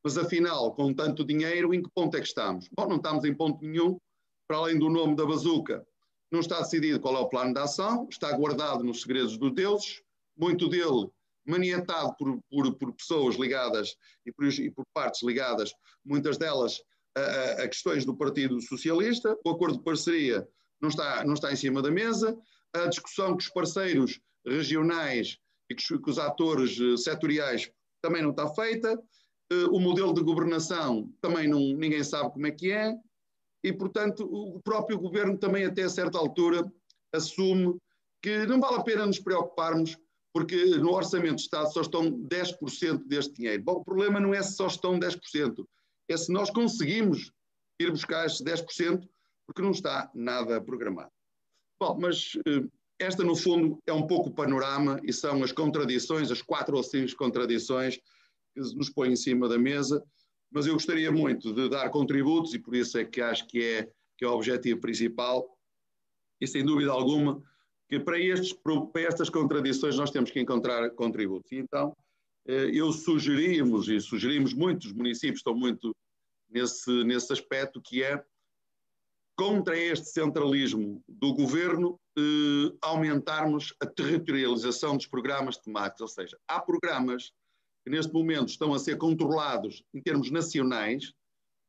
mas afinal, com tanto dinheiro, em que ponto é que estamos? Bom, não estamos em ponto nenhum, para além do nome da Bazuca. Não está decidido qual é o plano de ação, está guardado nos segredos dos deuses, muito dele maniatado por pessoas ligadas e por partes ligadas, muitas delas a questões do Partido Socialista. O acordo de parceria não está em cima da mesa, a discussão com os parceiros regionais e com os atores setoriais também não está feita, o modelo de governação também ninguém sabe como é que é, e, portanto, o próprio governo também, até a certa altura, assume que não vale a pena nos preocuparmos, porque no Orçamento de Estado só estão 10% deste dinheiro. Bom, o problema não é se só estão 10%, é se nós conseguimos ir buscar esses 10%, porque não está nada programado. Bom, mas esta, no fundo, é um pouco o panorama e são as contradições, as 4 ou 5 contradições que nos põem em cima da mesa, mas eu gostaria muito de dar contributos e por isso é que acho que é o objetivo principal e, sem dúvida alguma, que para estas contradições nós temos que encontrar contributos. E então, eu sugerimos muitos municípios estão muito nesse aspecto, que é contra este centralismo do governo, aumentarmos a territorialização dos programas temáticos, ou seja, há programas que neste momento estão a ser controlados em termos nacionais,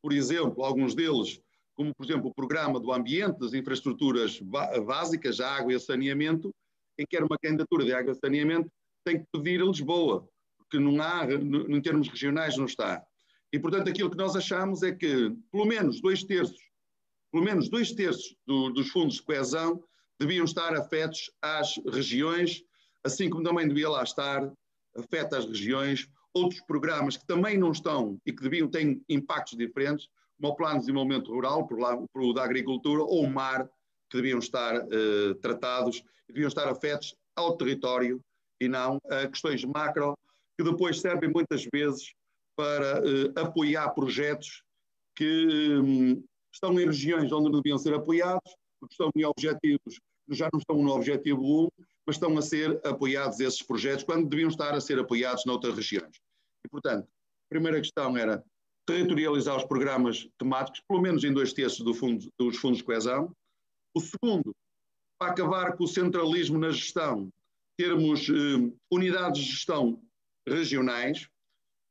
por exemplo, alguns deles, como por exemplo o programa do ambiente, das infraestruturas básicas, a água e o saneamento, quem quer uma candidatura de água e saneamento tem que pedir a Lisboa, porque não há, em termos regionais não está. E portanto aquilo que nós achamos é que pelo menos 2/3 dos fundos de coesão deviam estar afetos às regiões, assim como também devia lá estar afeta às regiões, outros programas que também não estão e que deviam ter impactos diferentes, como o Plano de Desenvolvimento Rural, por o da Agricultura, ou o MAR, que deviam estar tratados e deviam estar afetos ao território e não a questões macro, que depois servem muitas vezes para apoiar projetos que estão em regiões onde não deviam ser apoiados, porque estão em objetivos, já não estão no objetivo 1, mas estão a ser apoiados esses projetos quando deviam estar a ser apoiados noutras regiões. E, portanto, a primeira questão era territorializar os programas temáticos, pelo menos em 2/3 dos fundos de coesão. O segundo, para acabar com o centralismo na gestão, termos unidades de gestão regionais,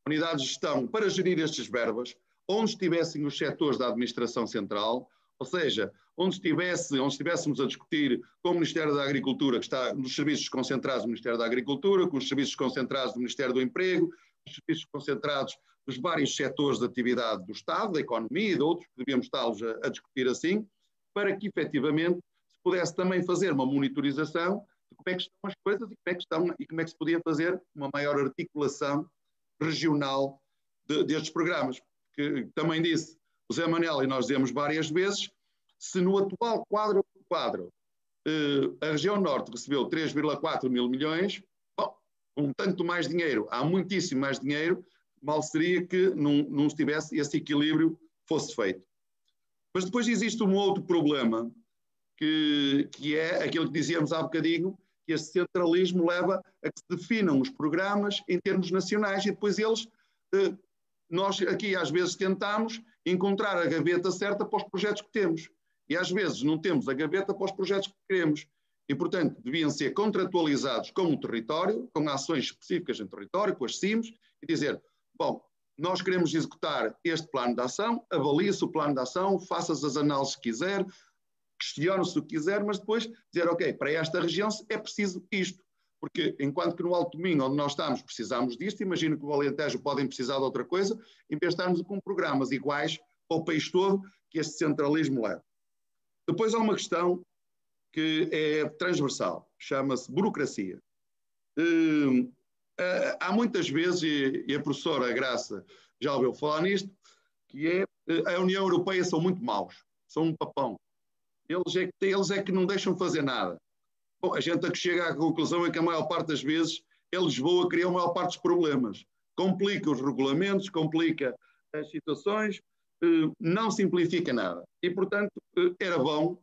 unidades de gestão para gerir estas verbas, onde estivessem os setores da administração central, ou seja, onde estivéssemos a discutir com o Ministério da Agricultura, que está nos serviços concentrados do Ministério da Agricultura, com os serviços concentrados do Ministério do Emprego, os serviços concentrados dos vários setores de atividade do Estado, da economia e de outros, que devíamos estar-los a discutir assim, para que efetivamente se pudesse também fazer uma monitorização de como é que estão as coisas e como é que se podia fazer uma maior articulação regional destes programas. Que também disse o Zé Manel, e nós dizemos várias vezes, se no atual quadro a região norte recebeu 3,4 mil milhões, bom, com tanto mais dinheiro, há muitíssimo mais dinheiro, mal seria que não estivesse esse equilíbrio fosse feito. Mas depois existe um outro problema, que é aquilo que dizíamos há bocadinho, que este centralismo leva a que se definam os programas em termos nacionais e depois nós aqui às vezes tentamos encontrar a gaveta certa para os projetos que temos e às vezes não temos a gaveta para os projetos que queremos e portanto deviam ser contratualizados com o território, com ações específicas em território, com as CIMs e dizer, bom, nós queremos executar este plano de ação, avalie-se o plano de ação, faça-se as análises que quiser, questione-se o que quiser, mas depois dizer, ok, para esta região é preciso isto. Porque enquanto que no Alto Minho, onde nós estamos, precisamos disto, imagino que o Alentejo podem precisar de outra coisa, em vez de estarmos com programas iguais para o país todo, que este centralismo leva. Depois há uma questão que é transversal, chama-se burocracia. Há muitas vezes, e a professora Graça já ouviu falar nisto, que é a União Europeia são muito maus, são um papão. Eles é que não deixam fazer nada. Bom, a gente chega à conclusão é que a maior parte das vezes Lisboa cria a maior parte dos problemas. Complica os regulamentos, complica as situações, não simplifica nada. E, portanto, era bom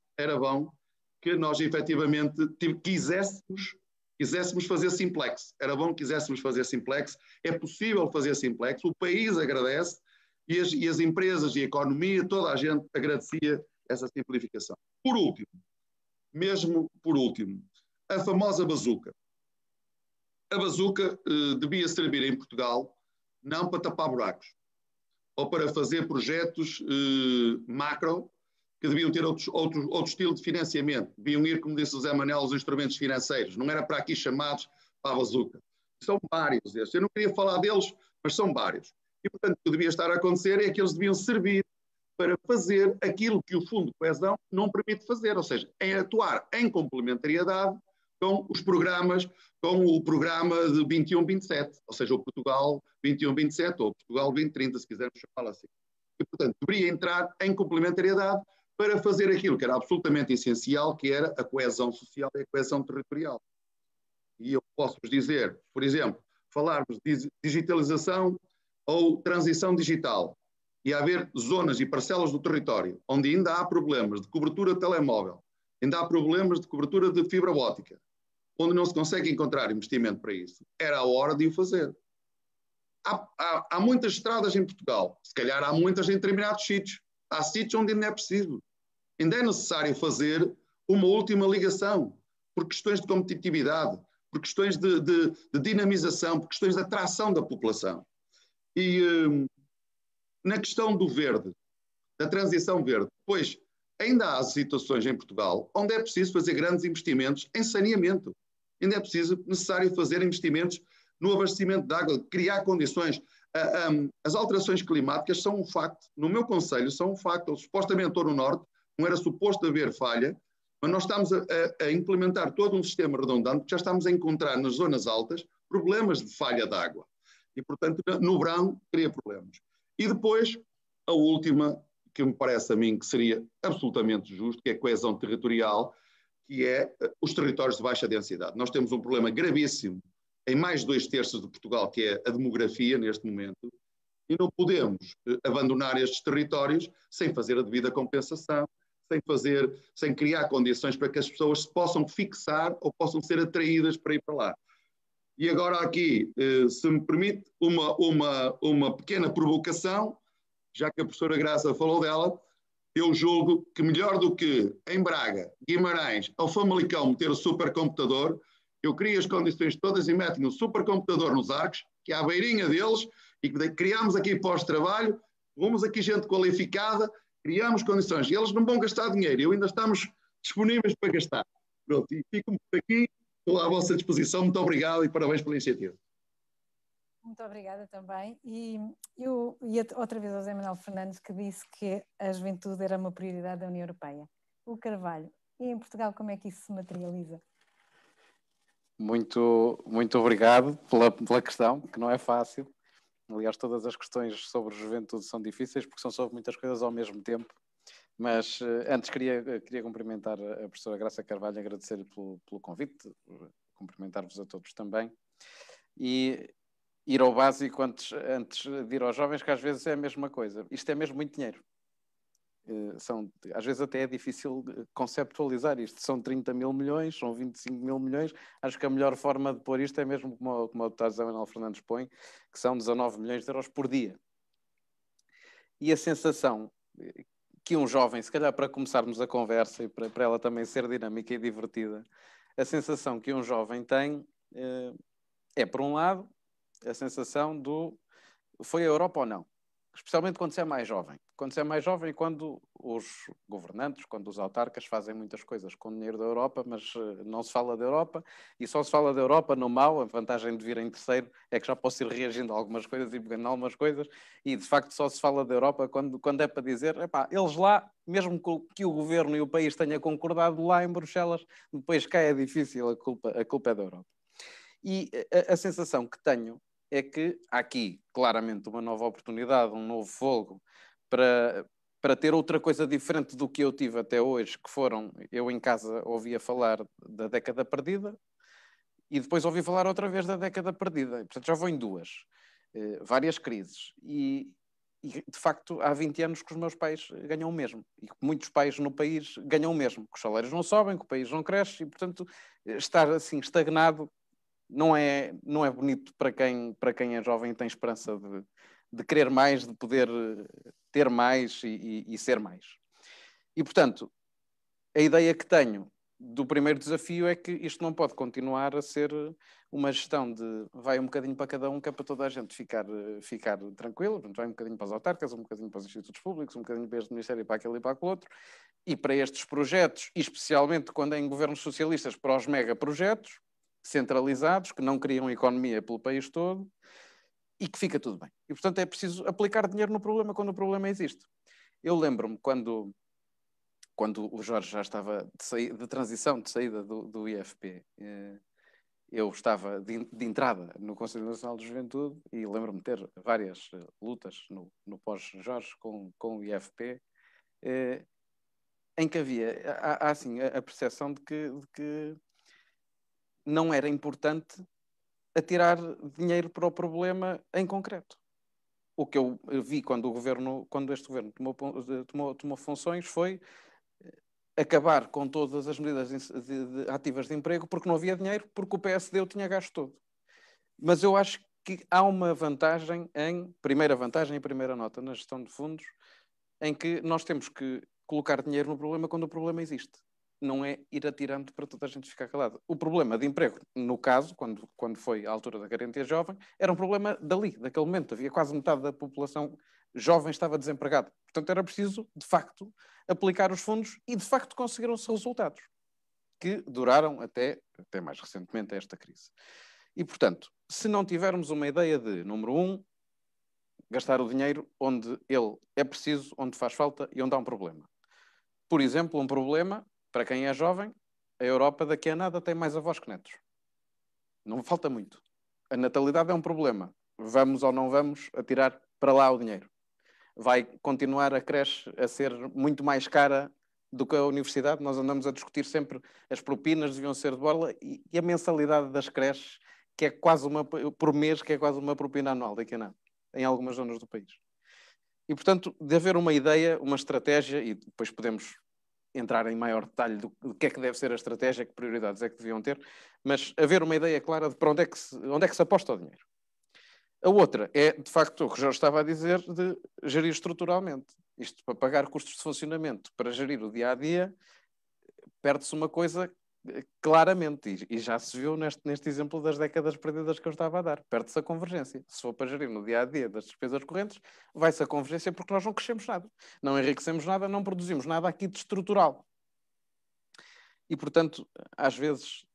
que nós efetivamente quiséssemos fazer simplex. Era bom que quiséssemos fazer simplex. É possível fazer simplex. O país agradece e as empresas e a economia, toda a gente agradecia essa simplificação. Por último, a famosa bazuca. A bazuca devia servir em Portugal não para tapar buracos ou para fazer projetos macro que deviam ter outro estilo de financiamento, deviam ir, como disse o Zé Manel, aos instrumentos financeiros, não era para aqui chamados para a bazuca. São vários esses, eu não queria falar deles, mas são vários. E, portanto, o que devia estar a acontecer é que eles deviam servir para fazer aquilo que o Fundo de Coesão não permite fazer, ou seja, em atuar em complementariedade com os programas, com o programa de 21-27, ou seja, o Portugal 21-27 ou Portugal 2030, se quisermos chamá-lo assim. E, portanto, deveria entrar em complementariedade para fazer aquilo que era absolutamente essencial, que era a coesão social e a coesão territorial. E eu posso-vos dizer, por exemplo, falarmos de digitalização ou transição digital, e haver zonas e parcelas do território onde ainda há problemas de cobertura de telemóvel, ainda há problemas de cobertura de fibra óptica, onde não se consegue encontrar investimento para isso, era a hora de o fazer. Há muitas estradas em Portugal, se calhar há muitas em determinados sítios. Há sítios onde ainda é preciso. Ainda é necessário fazer uma última ligação, por questões de competitividade, por questões de dinamização, por questões de atração da população. E na questão do verde, da transição verde, pois ainda há situações em Portugal onde é preciso fazer grandes investimentos em saneamento. Ainda é necessário fazer investimentos no abastecimento de água, criar condições. As alterações climáticas são um facto. No meu concelho são um facto. Eu, supostamente estou no norte, não era suposto haver falha, mas nós estamos a implementar todo um sistema redundante, porque já estamos a encontrar nas zonas altas problemas de falha de água. E, portanto, no verão, cria problemas. E depois, a última, que me parece a mim que seria absolutamente justo, que é a coesão territorial, que é os territórios de baixa densidade. Nós temos um problema gravíssimo em mais de 2/3 de Portugal, que é a demografia neste momento, e não podemos abandonar estes territórios sem fazer a devida compensação, sem criar condições para que as pessoas se possam fixar ou possam ser atraídas para ir para lá. E agora aqui, se me permite, uma pequena provocação, já que a professora Graça falou dela, eu julgo que melhor do que em Braga, Guimarães ou Famalicão meter o supercomputador, eu crio as condições todas e meto no supercomputador nos arcos, que é à beirinha deles, e que criamos aqui pós-trabalho, vamos aqui gente qualificada, criamos condições. E eles não vão gastar dinheiro, e ainda estamos disponíveis para gastar. Pronto, e fico por aqui, estou à vossa disposição. Muito obrigado e parabéns pela iniciativa. Muito obrigada também. E eu ia outra vez ao José Manuel Fernandes, que disse que a juventude era uma prioridade da União Europeia. O Carvalho, e em Portugal como é que isso se materializa? Muito obrigado pela questão, que não é fácil. Aliás, todas as questões sobre juventude são difíceis, porque são sobre muitas coisas ao mesmo tempo. Mas antes queria cumprimentar a professora Graça Carvalho, agradecer pelo convite, cumprimentar-vos a todos também. E ir ao básico antes de ir aos jovens, que às vezes é a mesma coisa. Isto é mesmo muito dinheiro. Às vezes até é difícil conceptualizar isto. São 30 mil milhões, são 25 mil milhões. Acho que a melhor forma de pôr isto é mesmo como o deputado José Manuel Fernandes põe, que são 19 milhões de euros por dia. E a sensação que um jovem, se calhar para começarmos a conversa e para ela também ser dinâmica e divertida, a sensação que um jovem tem é, por um lado, a sensação do foi a Europa ou não? Especialmente quando se é mais jovem. Quando se é mais jovem, quando os governantes, quando os autarcas fazem muitas coisas com dinheiro da Europa, mas não se fala da Europa, e só se fala da Europa no mau. A vantagem de vir em terceiro é que já posso ir reagindo a algumas coisas e pegando algumas coisas, e de facto só se fala da Europa quando é para dizer, epá, eles lá, mesmo que o governo e o país tenham concordado lá em Bruxelas, depois cai é difícil, a culpa é da Europa. E a sensação que tenho é que há aqui, claramente, uma nova oportunidade, um novo fogo para ter outra coisa diferente do que eu tive até hoje, que foram, eu em casa ouvia falar da década perdida e depois ouvi falar outra vez da década perdida. Portanto, já vou em duas. Várias crises. E, de facto, há 20 anos que os meus pais ganham o mesmo. E que muitos pais no país ganham o mesmo. Que os salários não sobem, que o país não cresce e, portanto, estar assim estagnado não é bonito para quem é jovem e tem esperança de querer mais, de poder ter mais e ser mais. E, portanto, a ideia que tenho do primeiro desafio é que isto não pode continuar a ser uma gestão de vai um bocadinho para cada um, que é para toda a gente ficar tranquilo. Vai um bocadinho para as autarcas, um bocadinho para os institutos públicos, um bocadinho para este ministério, para aquele e para aquele outro. E para estes projetos, e especialmente quando é em governos socialistas, para os megaprojetos centralizados, que não criam economia pelo país todo, e que fica tudo bem. E, portanto, é preciso aplicar dinheiro no problema quando o problema existe. Eu lembro-me quando o Jorge já estava de transição, de saída do IFP, eu estava de entrada no Conselho Nacional de Juventude e lembro-me de ter várias lutas no pós-Jorge com o IFP, em que há assim, a percepção de que não era importante atirar dinheiro para o problema em concreto. O que eu vi quando este governo tomou funções foi acabar com todas as medidas ativas de emprego porque não havia dinheiro, porque o PSD o tinha gasto todo. Mas eu acho que há uma vantagem primeira vantagem e primeira nota na gestão de fundos, em que nós temos que colocar dinheiro no problema quando o problema existe. Não é ir atirando para toda a gente ficar calado. O problema de emprego, no caso, quando foi a altura da garantia jovem, era um problema daquele momento. Havia quase metade da população jovem estava desempregada. Portanto, era preciso, de facto, aplicar os fundos e, de facto, conseguiram-se resultados que duraram até mais recentemente esta crise. E, portanto, se não tivermos uma ideia de, número 1, gastar o dinheiro onde ele é preciso, onde faz falta e onde há um problema. Por exemplo, um problema, para quem é jovem, a Europa daqui a nada tem mais avós que netos. Não falta muito. A natalidade é um problema. Vamos ou não vamos atirar para lá o dinheiro. Vai continuar a creche a ser muito mais cara do que a universidade. Nós andamos a discutir sempre as propinas deviam ser de borla e a mensalidade das creches, que é quase por mês, que é quase uma propina anual daqui a nada, em algumas zonas do país. E, portanto, de haver uma ideia, uma estratégia, e depois podemos entrar em maior detalhe do que é que deve ser a estratégia, que prioridades é que deviam ter, mas haver uma ideia clara de para onde é que se aposta o dinheiro. A outra é, de facto, o que Jorge estava a dizer, de gerir estruturalmente. Isto para pagar custos de funcionamento, para gerir o dia-a-dia, perde-se uma coisa claramente, e já se viu neste exemplo das décadas perdidas que eu estava a dar. Perde-se a convergência. Se for para gerir no dia-a-dia das despesas correntes, vai-se a convergência porque nós não crescemos nada. Não enriquecemos nada, não produzimos nada aqui de estrutural. E, portanto, às vezes,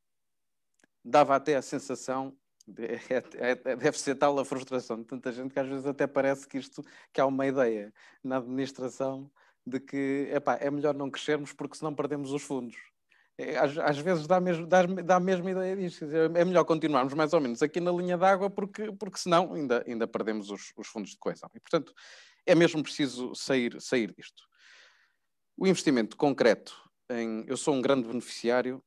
dava até a sensação, deve ser tal a frustração de tanta gente que às vezes até parece que há uma ideia na administração de que é melhor não crescermos porque senão perdemos os fundos. Às vezes dá a mesma ideia disso. É melhor continuarmos mais ou menos aqui na linha d'água porque senão ainda perdemos os fundos de coesão. E, portanto, é mesmo preciso sair disto. O investimento concreto eu sou um grande beneficiário,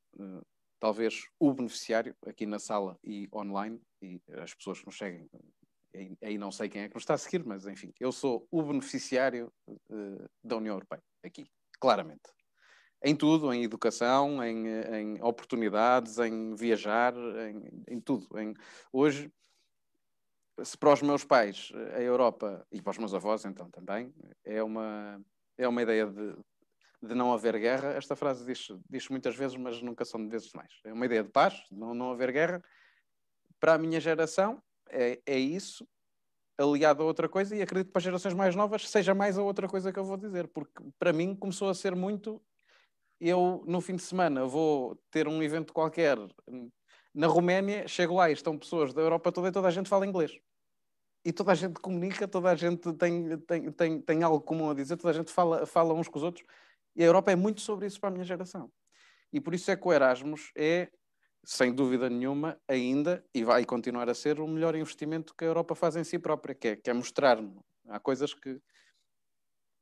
talvez o beneficiário aqui na sala e online, e as pessoas que nos seguem, aí não sei quem é que nos está a seguir, mas enfim, eu sou o beneficiário da União Europeia, aqui, claramente. Em tudo, em educação, em oportunidades, em viajar, em tudo. Hoje, se para os meus pais a Europa, e para os meus avós então também, é uma ideia de não haver guerra. Esta frase diz muitas vezes, mas nunca são de vezes demais. É uma ideia de paz, não haver guerra. Para a minha geração é isso, aliado a outra coisa, e acredito que para as gerações mais novas seja mais a outra coisa que eu vou dizer, porque para mim começou a ser muito... Eu, no fim de semana, vou ter um evento qualquer na Roménia, chego lá e estão pessoas da Europa toda e toda a gente fala inglês. E toda a gente comunica, toda a gente tem algo comum a dizer, toda a gente fala uns com os outros. E a Europa é muito sobre isso para a minha geração. E por isso é que o Erasmus é, sem dúvida nenhuma, ainda, e vai continuar a ser, o melhor investimento que a Europa faz em si própria, que é mostrar-nos. Há coisas que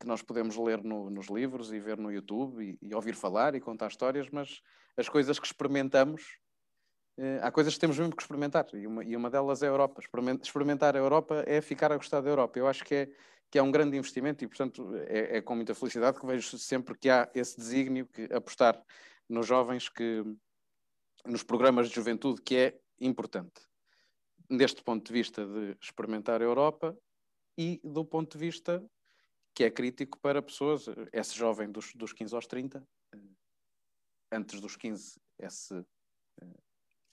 nós podemos ler nos livros e ver no YouTube e ouvir falar e contar histórias, mas as coisas que experimentamos, há coisas que temos mesmo que experimentar, e uma delas é a Europa. Experimentar a Europa é ficar a gostar da Europa. Eu acho que é um grande investimento e, portanto, é com muita felicidade que vejo sempre que há esse desígnio, que apostar nos jovens, nos programas de juventude, que é importante. Deste ponto de vista de experimentar a Europa e do ponto de vista que é crítico para pessoas, esse jovem dos 15 aos 30, antes dos 15, esse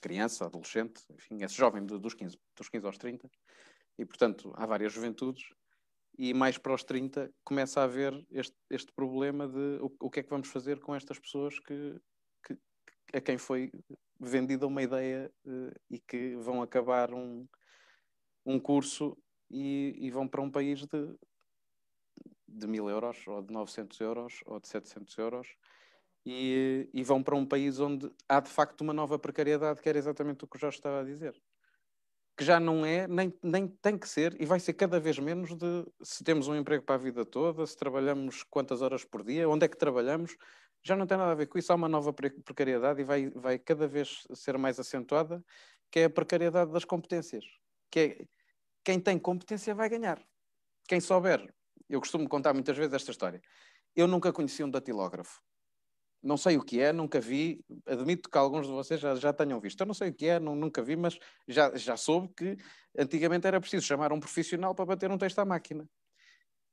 criança, adolescente, enfim, esse jovem dos 15 aos 30, e, portanto, há várias juventudes, e mais para os 30 começa a haver este problema de o que é que vamos fazer com estas pessoas a quem foi vendida uma ideia e que vão acabar um curso e vão para um país de 1000 euros, ou de 900 euros, ou de 700 euros, e vão para um país onde há de facto uma nova precariedade, que era exatamente o que o Jorge estava a dizer. Que já não é, nem tem que ser, e vai ser cada vez menos de se temos um emprego para a vida toda, se trabalhamos quantas horas por dia, onde é que trabalhamos, já não tem nada a ver com isso. Há uma nova precariedade e vai cada vez ser mais acentuada, que é a precariedade das competências. Que é, quem tem competência vai ganhar. Quem souber, eu costumo contar muitas vezes esta história, eu nunca conheci um datilógrafo. Não sei o que é, nunca vi, admito que alguns de vocês já tenham visto. Eu não sei o que é, nunca vi, mas já soube que antigamente era preciso chamar um profissional para bater um texto à máquina.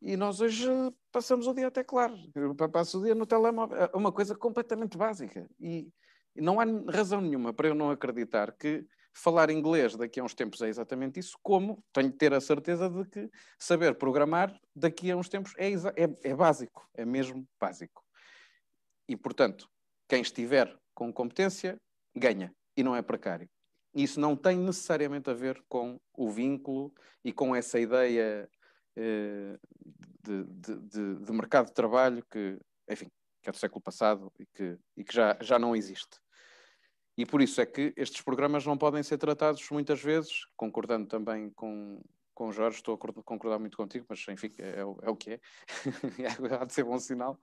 E nós hoje passamos o dia até claro. Passo o dia no telemóvel. É uma coisa completamente básica. E não há razão nenhuma para eu não acreditar que falar inglês daqui a uns tempos é exatamente isso, como tenho de ter a certeza de que saber programar daqui a uns tempos é básico, é mesmo básico. E, portanto, quem estiver com competência, ganha. E não é precário. Isso não tem necessariamente a ver com o vínculo e com essa ideia de mercado de trabalho que, enfim, que é do século passado e que já não existe. E por isso é que estes programas não podem ser tratados muitas vezes, concordando também com o Jorge, estou a concordar muito contigo, mas, enfim, é o que é. Há de ser bom sinal.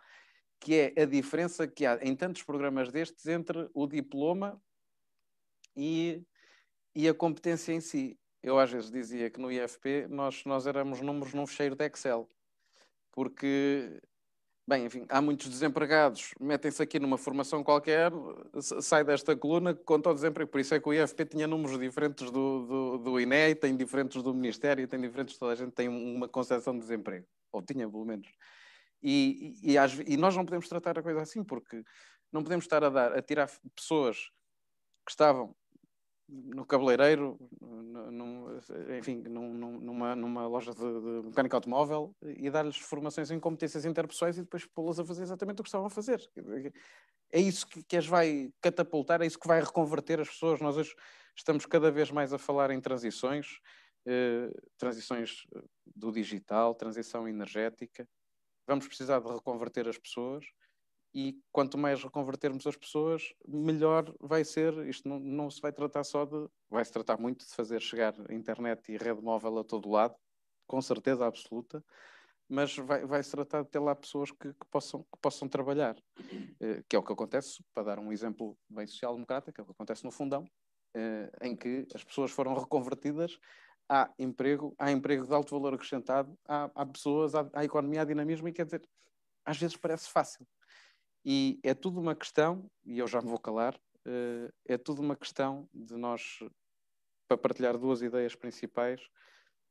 Que é a diferença que há em tantos programas destes entre o diploma e a competência em si. Eu às vezes dizia que no IFP nós éramos números num fecheiro de Excel, porque, bem, enfim, há muitos desempregados, metem-se aqui numa formação qualquer, sai desta coluna, conta o desemprego. Por isso é que o IFP tinha números diferentes do INE, tem diferentes do Ministério, tem diferentes, toda a gente tem uma concepção de desemprego, ou tinha pelo menos. E nós não podemos tratar a coisa assim, porque não podemos estar a tirar pessoas que estavam no cabeleireiro, enfim, numa loja de mecânica automóvel e dar-lhes formações em competências interpessoais e depois pô-las a fazer exatamente o que estavam a fazer. É isso que as vai catapultar, é isso que vai reconverter as pessoas. Nós hoje estamos cada vez mais a falar em transições do digital, transição energética. Vamos precisar de reconverter as pessoas e quanto mais reconvertermos as pessoas, melhor vai ser. Isto não se vai tratar só de... Vai-se tratar muito de fazer chegar a internet e rede móvel a todo lado, com certeza absoluta, mas vai-se tratar de ter lá pessoas que possam trabalhar, que é o que acontece, para dar um exemplo bem social-democrata, que é o que acontece no Fundão, em que as pessoas foram reconvertidas. Há emprego de alto valor acrescentado, há pessoas, há economia, há dinamismo, e quer dizer, às vezes parece fácil. E é tudo uma questão, e eu já me vou calar, é tudo uma questão de nós, para partilhar duas ideias principais,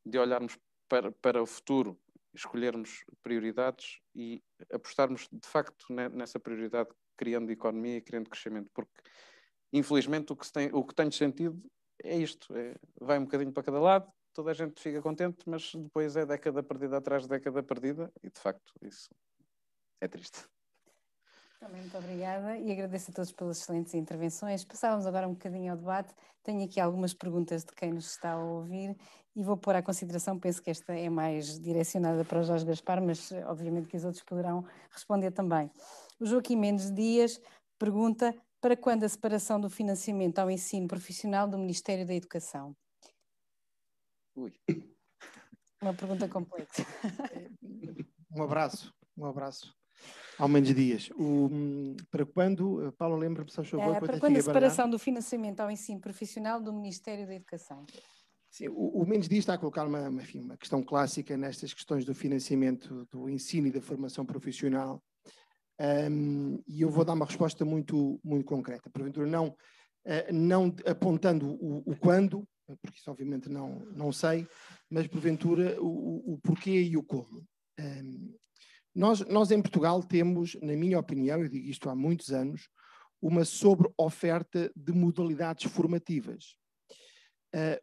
de olharmos para o futuro, escolhermos prioridades e apostarmos de facto nessa prioridade, criando economia e criando crescimento, porque infelizmente o que tem sentido é isto, vai um bocadinho para cada lado, toda a gente fica contente, mas depois é década perdida atrás de década perdida, e de facto isso é triste. Também muito obrigada e agradeço a todos pelas excelentes intervenções. Passávamos agora um bocadinho ao debate. Tenho aqui algumas perguntas de quem nos está a ouvir e vou pôr à consideração, penso que esta é mais direcionada para o Jorge Gaspar, mas obviamente que os outros poderão responder também. O Joaquim Mendes Dias pergunta: para quando a separação do financiamento ao ensino profissional do Ministério da Educação? Ui. Uma pergunta complexa. Um abraço ao Mendes Dias. Para quando, Paulo, lembra-me, se achou bom, para quando a separação do financiamento ao ensino profissional do Ministério da Educação? Sim, o Mendes Dias está a colocar uma questão clássica nestas questões do financiamento do ensino e da formação profissional. E eu vou dar uma resposta muito, muito concreta. Porventura, não apontando o quando, porque isso obviamente não sei, mas porventura o porquê e o como. Nós em Portugal temos, na minha opinião, eu digo isto há muitos anos, uma sobre-oferta de modalidades formativas.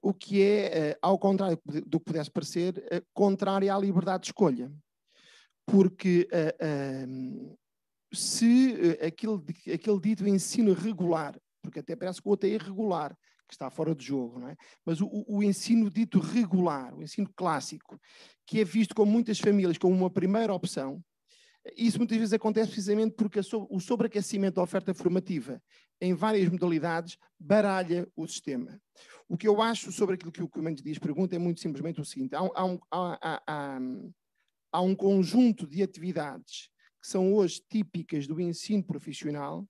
o que é, ao contrário do que pudesse parecer, contrário à liberdade de escolha. Porque se aquele dito ensino regular, porque até parece que o outro é irregular, que está fora de jogo, não é? Mas o ensino dito regular, o ensino clássico, que é visto com muitas famílias como uma primeira opção, isso muitas vezes acontece precisamente porque o sobreaquecimento da oferta formativa em várias modalidades baralha o sistema. O que eu acho sobre aquilo que o Mendes Dias pergunta é muito simplesmente o seguinte: há um conjunto de atividades que são hoje típicas do ensino profissional,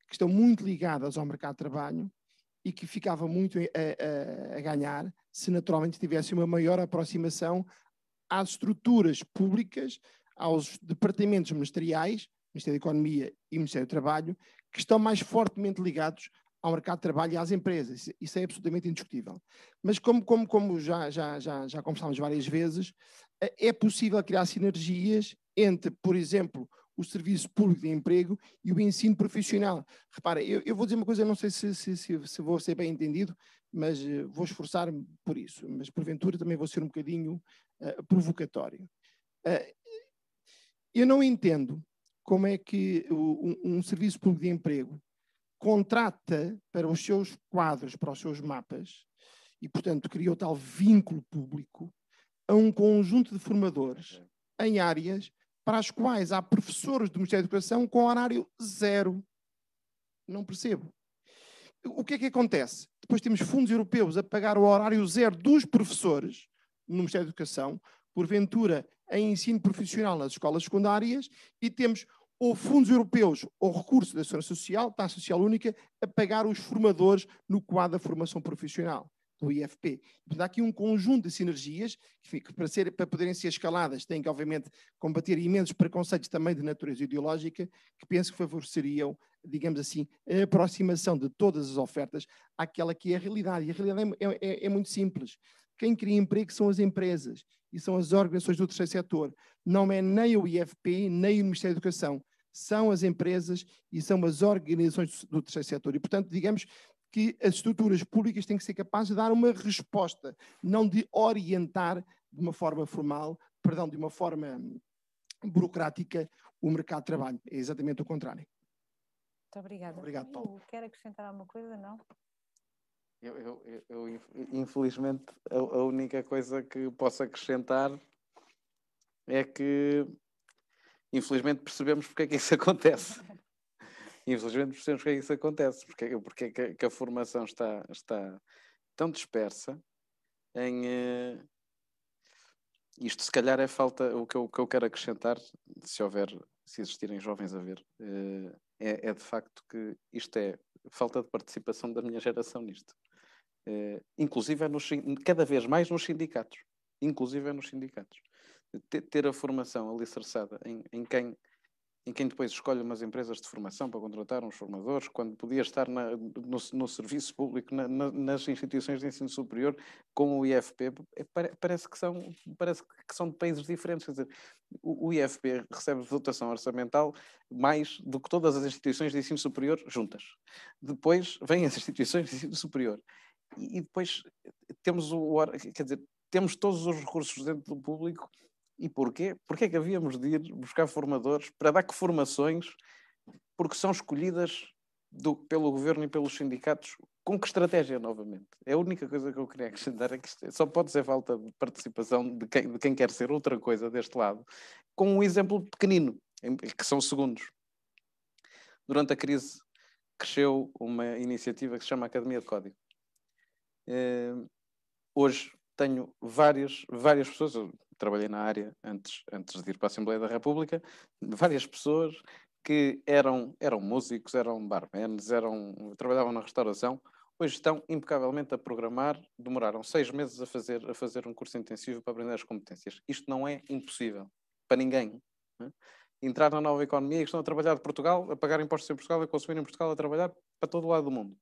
que estão muito ligadas ao mercado de trabalho e que ficava muito a ganhar se naturalmente tivesse uma maior aproximação às estruturas públicas, aos departamentos ministeriais, Ministério da Economia e Ministério do Trabalho, que estão mais fortemente ligados ao mercado de trabalho e às empresas. Isso é absolutamente indiscutível. Mas como já conversámos várias vezes, é possível criar sinergias entre, por exemplo, o serviço público de emprego e o ensino profissional. Repara, eu vou dizer uma coisa, não sei se vou ser bem entendido, mas vou esforçar-me por isso. Mas, porventura, também vou ser um bocadinho provocatório. Eu não entendo como é que um serviço público de emprego contrata para os seus quadros, para os seus mapas, e, portanto, criou tal vínculo público a um conjunto de formadores em áreas para as quais há professores do Ministério da Educação com horário zero. Não percebo. O que é que acontece? Depois temos fundos europeus a pagar o horário zero dos professores no Ministério da Educação, porventura em ensino profissional nas escolas secundárias, e temos ou fundos europeus ou recursos da Segurança Social, taxa social única, a pagar os formadores no quadro da formação profissional, do IFP. Portanto, há aqui um conjunto de sinergias que para poderem ser escaladas têm que, obviamente, combater imensos preconceitos também de natureza ideológica, que penso que favoreceriam, digamos assim, a aproximação de todas as ofertas àquela que é a realidade. E a realidade é muito simples. Quem cria emprego são as empresas e são as organizações do terceiro setor. Não é nem o IFP, nem o Ministério da Educação. São as empresas e são as organizações do terceiro setor. E, portanto, digamos que as estruturas públicas têm que ser capazes de dar uma resposta, não de orientar de uma forma formal, perdão, de uma forma burocrática o mercado de trabalho. É exatamente o contrário. Muito obrigada. Obrigado, Paulo. Quer acrescentar alguma coisa? Não? Eu infelizmente, a única coisa que posso acrescentar é que, infelizmente, percebemos porque é que isso acontece. Infelizmente, percebemos porque é que isso acontece. Porque é que a formação está tão dispersa em... Isto, se calhar, é falta... O que eu quero acrescentar, se existirem jovens a ver, é de facto que isto é falta de participação da minha geração nisto. Inclusive cada vez mais nos sindicatos. Ter a formação alicerçada em quem depois escolhe umas empresas de formação para contratar uns formadores, quando podia estar no serviço público, nas instituições de ensino superior, com o IFP, parece que são de países diferentes. Quer dizer, o IFP recebe dotação orçamental mais do que todas as instituições de ensino superior juntas. Depois vêm as instituições de ensino superior. E depois temos todos os recursos dentro do público. E porquê? Porquê é que havíamos de ir buscar formadores para dar que formações? Porque são escolhidas pelo governo e pelos sindicatos. Com que estratégia, novamente? É a única coisa que eu queria acrescentar, é que isto só pode ser falta de participação de quem quer ser outra coisa deste lado, com um exemplo pequenino, que são segundos. Durante a crise cresceu uma iniciativa que se chama Academia de Código. Hoje tenho várias pessoas, eu trabalhei na área antes de ir para a Assembleia da República, várias pessoas que eram músicos, eram barmans, trabalhavam na restauração, hoje estão impecavelmente a programar, demoraram 6 meses a fazer um curso intensivo para aprender as competências. Isto não é impossível para ninguém. Né? Entrar na nova economia e estão a trabalhar de Portugal, a pagar impostos em Portugal, a consumir em Portugal, a trabalhar para todo o lado do mundo.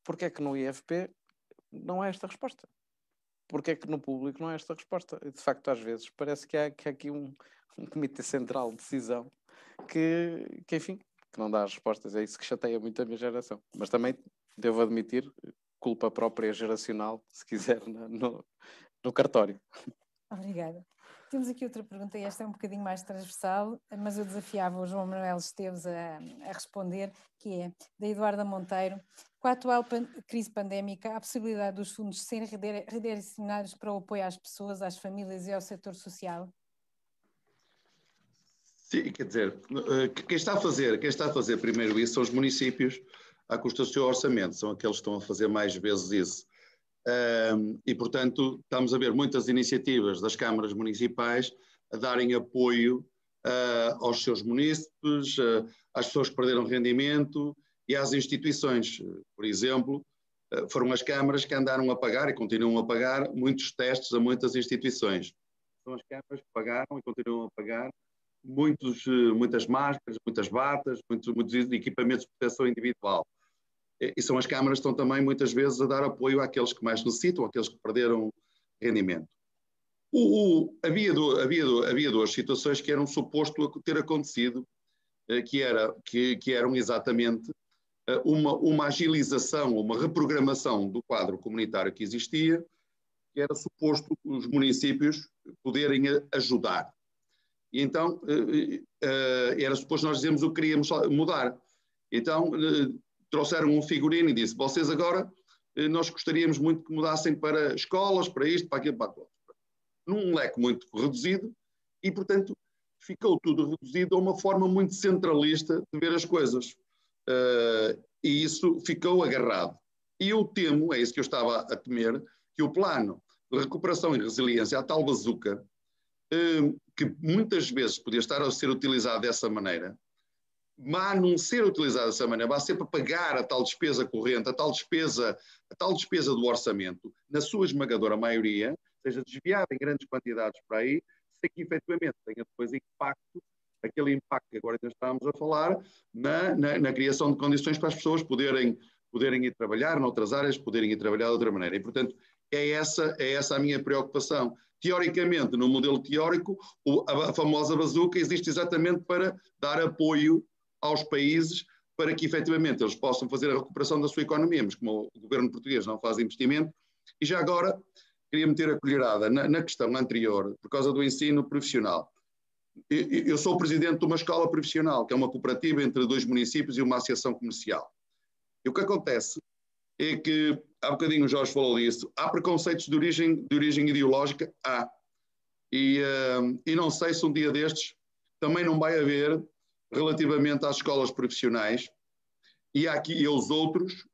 Porquê é que no IFP não há esta resposta? Porquê é que no público não há esta resposta? De facto, às vezes, parece que há aqui um comitê central de decisão enfim, que não dá as respostas. É isso que chateia muito a minha geração. Mas também, devo admitir, culpa própria geracional, se quiser, no cartório. Obrigada. Temos aqui outra pergunta, e esta é um bocadinho mais transversal, mas eu desafiava o João Manuel Esteves a responder, que é da Eduarda Monteiro. Com a atual crise pandémica, há a possibilidade dos fundos serem redirecionados para o apoio às pessoas, às famílias e ao setor social? Sim, quer dizer, quem está a fazer primeiro isso são os municípios à custa do seu orçamento, são aqueles que estão a fazer mais vezes isso. E, portanto, estamos a ver muitas iniciativas das câmaras municipais a darem apoio aos seus munícipes, às pessoas que perderam rendimento e às instituições. Por exemplo, foram as câmaras que andaram a pagar e continuam a pagar muitos testes a muitas instituições. São as câmaras que pagaram e continuam a pagar muitas máscaras, muitas batas, muitos equipamentos de proteção individual. E são as câmaras que estão também muitas vezes a dar apoio àqueles que mais necessitam, àqueles que perderam rendimento. Havia duas situações que eram suposto ter acontecido, que eram exatamente uma agilização, uma reprogramação do quadro comunitário que existia, que era suposto os municípios poderem ajudar. E então era suposto nós dizermos o que queríamos mudar. Então trouxeram um figurino e disse: vocês agora, nós gostaríamos muito que mudassem para escolas, para isto, para aquilo, para aquilo. Num leque muito reduzido, e portanto ficou tudo reduzido a uma forma muito centralista de ver as coisas. E isso ficou agarrado. E eu temo, é isso que eu estava a temer, que o plano de recuperação e resiliência, a tal bazuca, que muitas vezes podia estar a ser utilizado dessa maneira, mas a não ser utilizado dessa maneira, vai ser para pagar a tal despesa corrente, a tal despesa do orçamento, na sua esmagadora maioria, seja desviada em grandes quantidades para aí, sem que efetivamente tenha depois impacto, aquele impacto que agora ainda estamos a falar, na criação de condições para as pessoas poderem ir trabalhar noutras áreas, poderem ir trabalhar de outra maneira. E, portanto, é essa a minha preocupação. Teoricamente, no modelo teórico, a famosa bazuca existe exatamente para dar apoio aos países para que efetivamente eles possam fazer a recuperação da sua economia, mas como o governo português não faz investimento. E já agora queria meter a colherada na questão anterior, por causa do ensino profissional. Eu sou presidente de uma escola profissional, que é uma cooperativa entre 2 municípios e uma associação comercial. E o que acontece é que, há bocadinho o Jorge falou disso, há preconceitos de origem ideológica? Há. E não sei se um dia destes também não vai haver relativamente às escolas profissionais e os outros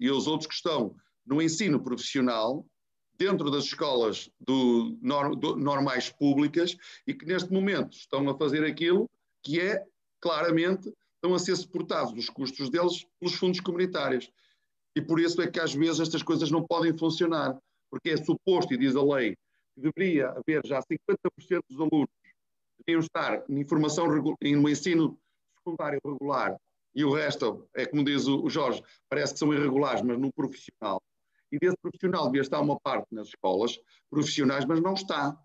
que estão no ensino profissional dentro das escolas normais públicas e que neste momento estão a fazer aquilo que é, claramente, estão a ser suportados os custos deles pelos fundos comunitários. E por isso é que às vezes estas coisas não podem funcionar, porque é suposto, e diz a lei, que deveria haver já 50% dos alunos que deviam estar no ensino secundário regular, e o resto, é como diz o Jorge, parece que são irregulares, mas no profissional. E desse profissional devia estar uma parte nas escolas profissionais, mas não está.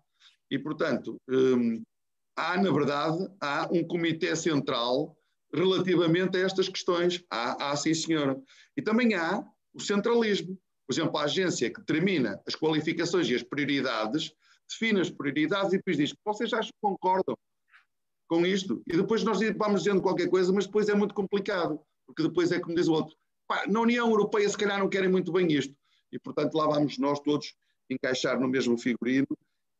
E, portanto, na verdade, há um comitê central relativamente a estas questões. Há sim, senhora. E também há o centralismo. Por exemplo, a agência que determina as qualificações e as prioridades, define as prioridades e depois diz: vocês já concordam com isto? E depois nós vamos dizendo qualquer coisa, mas depois é muito complicado, porque depois é como diz o outro: na União Europeia se calhar não querem muito bem isto. E, portanto, lá vamos nós todos encaixar no mesmo figurino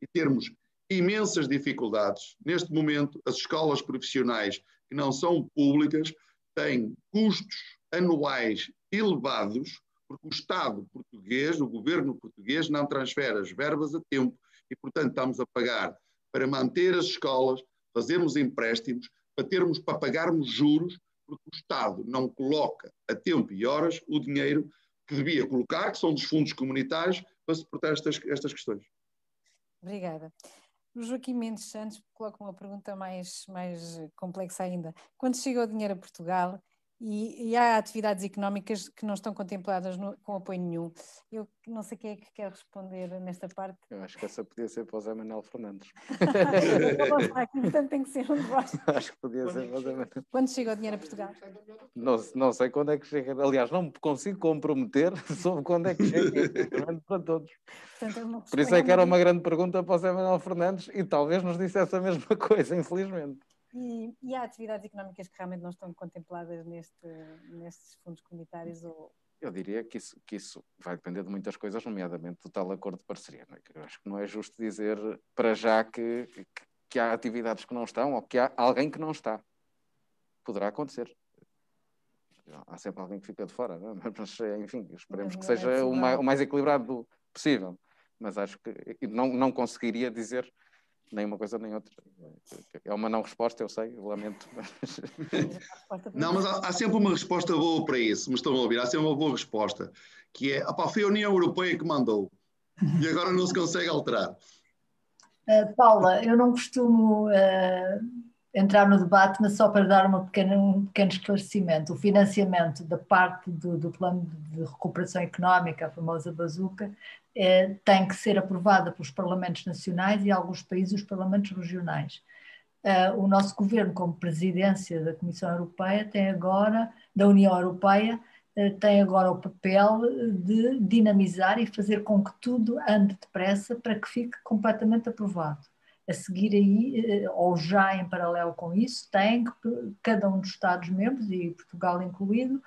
e termos imensas dificuldades. Neste momento, as escolas profissionais que não são públicas têm custos anuais elevados, porque o Estado português, o governo português, não transfere as verbas a tempo e, portanto, estamos a pagar para manter as escolas, fazermos empréstimos, para pagarmos juros, porque o Estado não coloca a tempo e horas o dinheiro que devia colocar, que são dos fundos comunitários, para suportar estas questões. Obrigada. O Joaquim Mendes Santos coloca uma pergunta mais complexa ainda. Quando chega o dinheiro a Portugal, E há atividades económicas que não estão contempladas com apoio nenhum. Eu não sei quem é que quer responder nesta parte. Eu acho que essa podia ser para o Zé Manuel Fernandes. Portanto tem que ser um de vós. Acho que podia ser para o Zé Manuel. Quando chega o dinheiro a Portugal? Não sei quando é que chega. Aliás, não me consigo comprometer sobre quando é que chega. Para todos. Portanto, por isso é que era uma grande pergunta para o Zé Manuel Fernandes e talvez nos dissesse a mesma coisa, infelizmente. E há atividades económicas que realmente não estão contempladas nestes fundos comunitários? Eu diria que isso vai depender de muitas coisas, nomeadamente do tal acordo de parceria. Não é? Eu acho que não é justo dizer para já que há atividades que não estão ou que há alguém que não está. Poderá acontecer. Há sempre alguém que fica de fora, não é? Mas enfim, esperemos que seja o mais equilibrado possível. Mas acho que não conseguiria dizer nem uma coisa nem outra. É uma não resposta, eu sei, eu lamento. Não, mas há sempre uma resposta boa para isso, me estão a ouvir, há sempre uma boa resposta, que é, foi a União Europeia que mandou, e agora não se consegue alterar. Paula, eu não costumo entrar no debate, mas só para dar um pequeno esclarecimento. O financiamento da parte do plano de recuperação económica, a famosa bazuca, tem que ser aprovada pelos parlamentos nacionais e alguns países os parlamentos regionais. O nosso governo, como presidência da Comissão Europeia, da União Europeia, tem agora o papel de dinamizar e fazer com que tudo ande depressa para que fique completamente aprovado. A seguir aí, ou já em paralelo com isso, tem que cada um dos Estados-membros, e Portugal incluído,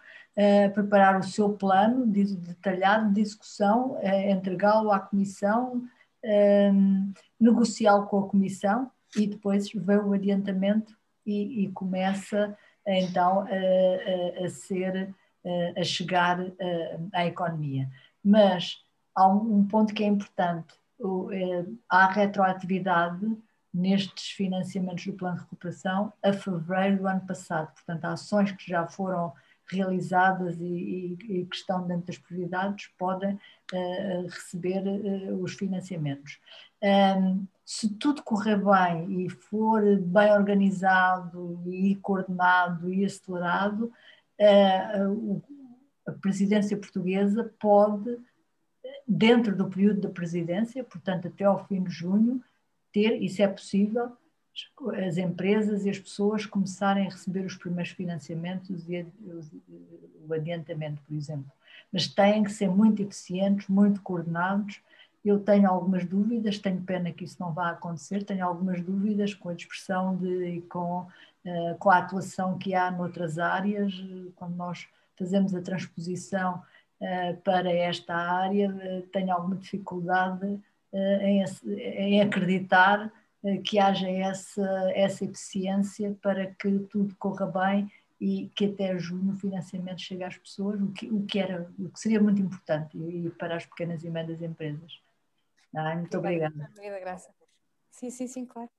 preparar o seu plano detalhado de execução, entregá-lo à Comissão, negociá-lo com a Comissão e depois vê o adiantamento e começa então a chegar à economia. Mas há um ponto que é importante. Há retroatividade nestes financiamentos do plano de recuperação a fevereiro do ano passado. Portanto, há ações que já foram realizadas e que estão dentro das prioridades podem receber os financiamentos. Se tudo correr bem e for bem organizado e coordenado e acelerado, a presidência portuguesa pode, dentro do período da presidência, portanto até ao fim de junho, ter, isso é possível, as empresas e as pessoas começarem a receber os primeiros financiamentos e o adiantamento, por exemplo. Mas têm que ser muito eficientes, muito coordenados. Eu tenho algumas dúvidas, tenho pena que isso não vá acontecer, tenho algumas dúvidas com a dispersão e com a atuação que há noutras áreas, quando nós fazemos a transposição para esta área, tenho alguma dificuldade em acreditar que haja essa eficiência para que tudo corra bem e que até junho o financiamento chegue às pessoas, o que seria muito importante e para as pequenas e médias empresas. Muito obrigada. Obrigada, Graça. Sim, claro.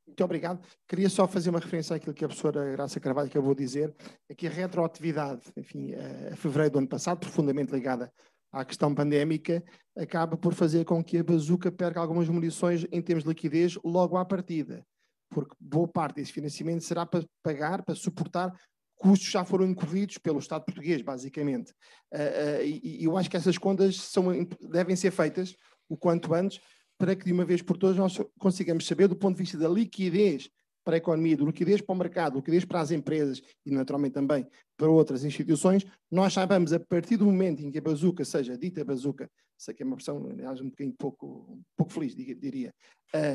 Muito obrigado. Queria só fazer uma referência àquilo que a professora Graça Carvalho acabou de dizer, é que a retroatividade, enfim, a fevereiro do ano passado, profundamente ligada à questão pandémica, acaba por fazer com que a bazuca perca algumas munições em termos de liquidez logo à partida, porque boa parte desse financiamento será para pagar, para suportar custos que já foram incorridos pelo Estado português, basicamente. E eu acho que essas contas devem ser feitas o quanto antes, para que de uma vez por todas nós consigamos saber, do ponto de vista da liquidez para a economia, da liquidez para o mercado, da liquidez para as empresas e naturalmente também para outras instituições, nós saibamos a partir do momento em que a bazuca seja dita bazuca, sei que é uma versão, aliás, um bocadinho pouco feliz, diria,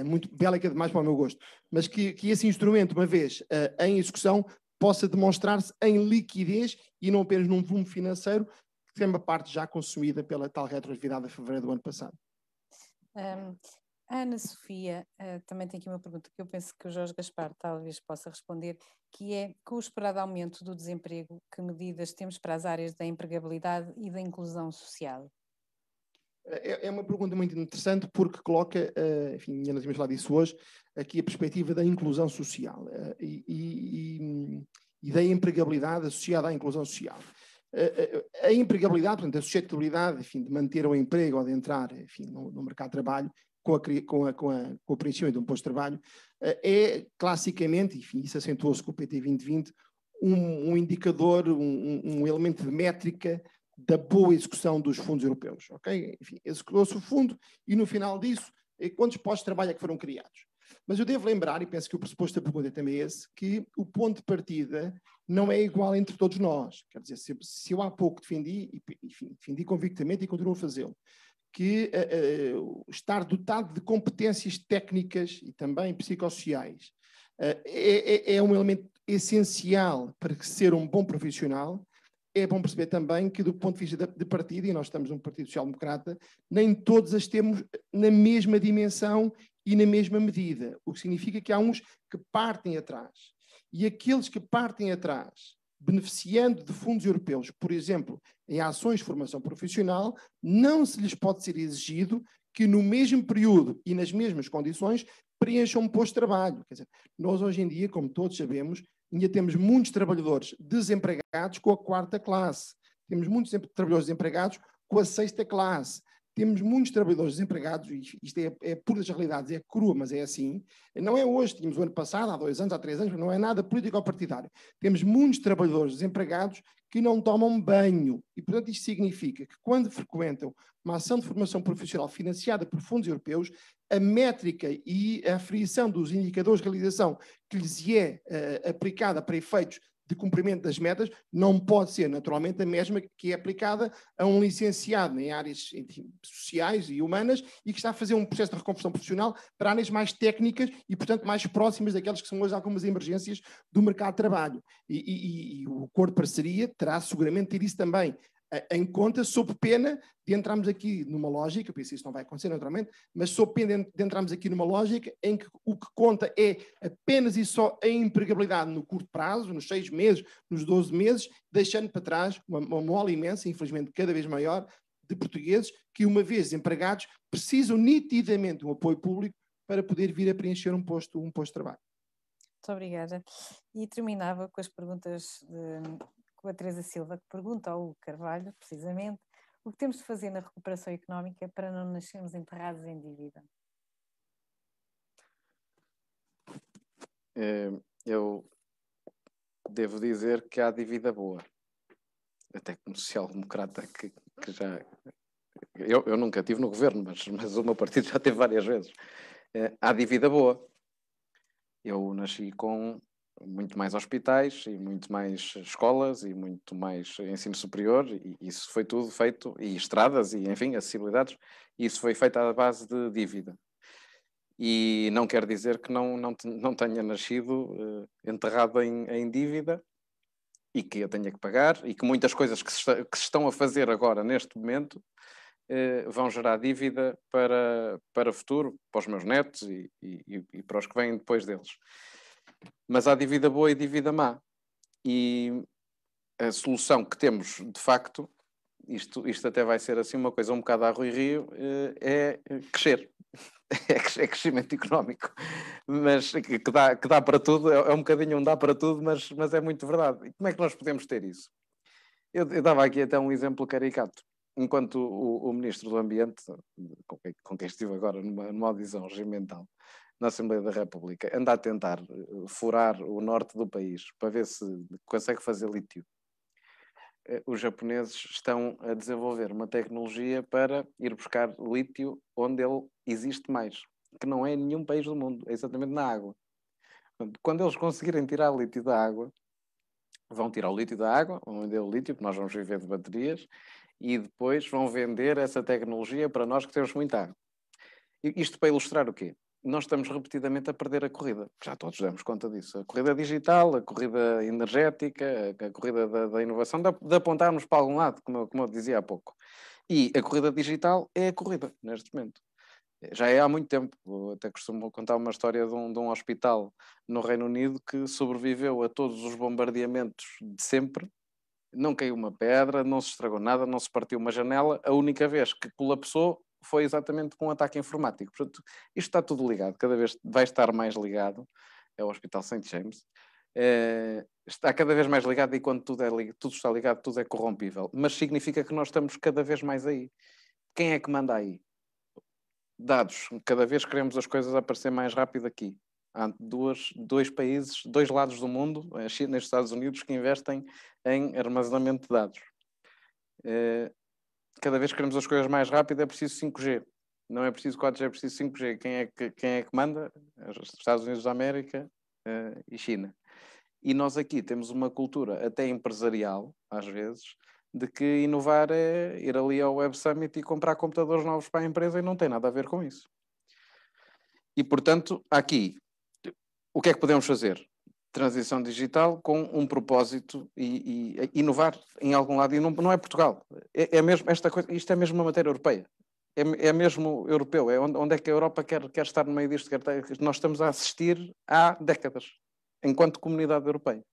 muito bélica demais para o meu gosto, mas que esse instrumento, uma vez em execução, possa demonstrar-se em liquidez e não apenas num volume financeiro, que tem uma parte já consumida pela tal retroatividade de fevereiro do ano passado. A Ana Sofia também tem aqui uma pergunta que eu penso que o Jorge Gaspar talvez possa responder, que é: com o esperado aumento do desemprego, que medidas temos para as áreas da empregabilidade e da inclusão social? É uma pergunta muito interessante porque coloca, enfim, ainda não tínhamos falado disso hoje, aqui a perspectiva da inclusão social e da empregabilidade associada à inclusão social. A empregabilidade, portanto, a suscetibilidade, enfim, de manter o emprego ou de entrar, enfim, no mercado de trabalho, com o preenchimento de um posto de trabalho, é classicamente, enfim, isso acentuou-se com o PT 2020, um indicador, um elemento de métrica da boa execução dos fundos europeus. Okay? Enfim, executou-se o fundo e no final disso, quantos postos de trabalho é que foram criados? Mas eu devo lembrar, e penso que o pressuposto da pergunta também é esse, que o ponto de partida não é igual entre todos nós. Quer dizer, se eu há pouco defendi, enfim, defendi convictamente e continuo a fazê-lo, que estar dotado de competências técnicas e também psicossociais é um elemento essencial para ser um bom profissional. É bom perceber também que, do ponto de vista de partido, e nós estamos num Partido Social Democrata, nem todas as temos na mesma dimensão e na mesma medida, o que significa que há uns que partem atrás. E aqueles que partem atrás, beneficiando de fundos europeus, por exemplo, em ações de formação profissional, não se lhes pode ser exigido que no mesmo período e nas mesmas condições preencham um posto de trabalho. Quer dizer, nós hoje em dia, como todos sabemos, ainda temos muitos trabalhadores desempregados com a 4ª classe. Temos muitos trabalhadores desempregados com a 6ª classe. Temos muitos trabalhadores desempregados, e isto é pura das realidades, é crua, mas é assim. Não é hoje, tínhamos o ano passado, há 2 anos, há 3 anos, não é nada político ou partidário. Temos muitos trabalhadores desempregados que não tomam banho. E, portanto, isto significa que quando frequentam uma ação de formação profissional financiada por fundos europeus, a métrica e a aferição dos indicadores de realização que lhes é aplicada para efeitos de cumprimento das metas não pode ser naturalmente a mesma que é aplicada a um licenciado em áreas sociais e humanas e que está a fazer um processo de reconversão profissional para áreas mais técnicas e, portanto, mais próximas daquelas que são hoje algumas emergências do mercado de trabalho. E o acordo de parceria terá seguramente ter isso também em conta, sob pena de entrarmos aqui numa lógica, eu penso que isso não vai acontecer naturalmente, mas sob pena de entrarmos aqui numa lógica em que o que conta é apenas e só a empregabilidade no curto prazo, nos 6 meses, nos 12 meses, deixando para trás uma mola imensa, infelizmente cada vez maior, de portugueses que, uma vez desempregados, precisam nitidamente de um apoio público para poder vir a preencher um posto de trabalho. Muito obrigada. E terminava com as perguntas com a Teresa Silva, que pergunta ao Hugo Carvalho, precisamente, o que temos de fazer na recuperação económica para não nascermos enterrados em dívida? Eu devo dizer que há dívida boa. Até como social-democrata que já... Eu nunca estive no governo, mas o meu partido já teve várias vezes. Há dívida boa. Eu nasci com muito mais hospitais e muito mais escolas e muito mais ensino superior e isso foi tudo feito, e estradas e, enfim, acessibilidades, e isso foi feito à base de dívida. E não quer dizer que não tenha nascido enterrado em dívida e que eu tenha que pagar e que muitas coisas que se estão a fazer agora, neste momento, vão gerar dívida para o futuro, para os meus netos e para os que vêm depois deles. Mas há dívida boa e dívida má. E a solução que temos, de facto, isto até vai ser assim uma coisa um bocado a Rui Rio, é crescer. É crescimento económico. Mas que dá para tudo, é um bocadinho um dá para tudo, mas é muito verdade. E como é que nós podemos ter isso? Eu dava aqui até um exemplo caricato. Enquanto o Ministro do Ambiente, com quem estive agora numa audição regimental na Assembleia da República, anda a tentar furar o norte do país para ver se consegue fazer lítio. Os japoneses estão a desenvolver uma tecnologia para ir buscar lítio onde ele existe mais, que não é em nenhum país do mundo, é exatamente na água. Quando eles conseguirem tirar o lítio da água, vão tirar o lítio da água, vão vender o lítio, que nós vamos viver de baterias, e depois vão vender essa tecnologia para nós que temos muita água. Isto para ilustrar o quê? Nós estamos repetidamente a perder a corrida. Já todos damos conta disso. A corrida digital, a corrida energética, a corrida da inovação, de apontarmos para algum lado, como eu dizia há pouco. E a corrida digital é a corrida, neste momento. Já é há muito tempo. Eu até costumo contar uma história de um hospital no Reino Unido que sobreviveu a todos os bombardeamentos de sempre. Não caiu uma pedra, não se estragou nada, não se partiu uma janela. A única vez que colapsou foi exatamente com um ataque informático. Portanto, isto está tudo ligado, cada vez vai estar mais ligado. É o Hospital St. James. Está cada vez mais ligado e quando tudo está ligado, tudo é corrompível. Mas significa que nós estamos cada vez mais aí. Quem é que manda aí? Dados. Cada vez queremos as coisas aparecer mais rápido aqui. Há dois países, dois lados do mundo, a China e os Estados Unidos, que investem em armazenamento de dados. Cada vez que queremos as coisas mais rápido é preciso 5G. Não é preciso 4G, é preciso 5G. Quem é que manda? Os Estados Unidos da América e China. E nós aqui temos uma cultura até empresarial, às vezes, de que inovar é ir ali ao Web Summit e comprar computadores novos para a empresa e não tem nada a ver com isso. E, portanto, aqui, o que é que podemos fazer? Transição digital com um propósito e inovar em algum lado. E não é Portugal. É mesmo esta coisa, isto é mesmo uma matéria europeia. É mesmo europeu. É onde é que a Europa quer estar no meio disto. Nós estamos a assistir há décadas, enquanto comunidade europeia.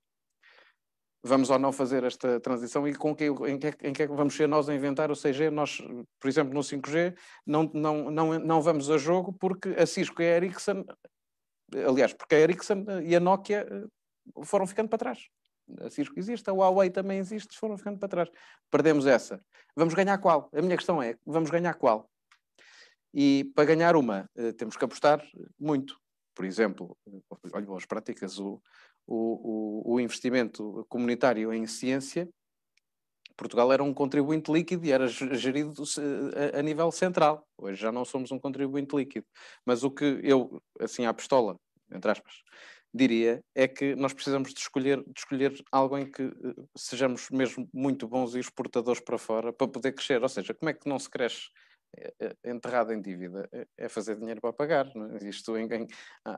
Vamos ou não fazer esta transição e em que é que vamos ser nós a inventar o 6G? Nós, por exemplo, no 5G, não vamos a jogo porque a Cisco e a Ericsson, aliás, porque a Ericsson e a Nokia foram ficando para trás. A Cisco existe, a Huawei também existe, foram ficando para trás. Perdemos essa. Vamos ganhar qual? A minha questão é, vamos ganhar qual? E para ganhar uma, temos que apostar muito. Por exemplo, olha, boas práticas, o investimento comunitário em ciência, Portugal era um contribuinte líquido e era gerido a nível central. Hoje já não somos um contribuinte líquido. Mas o que eu, assim à pistola, entre aspas, diria é que nós precisamos de escolher algo em que sejamos mesmo muito bons e exportadores para fora para poder crescer. Ou seja, como é que não se cresce enterrado em dívida? É fazer dinheiro para pagar, não é? Isto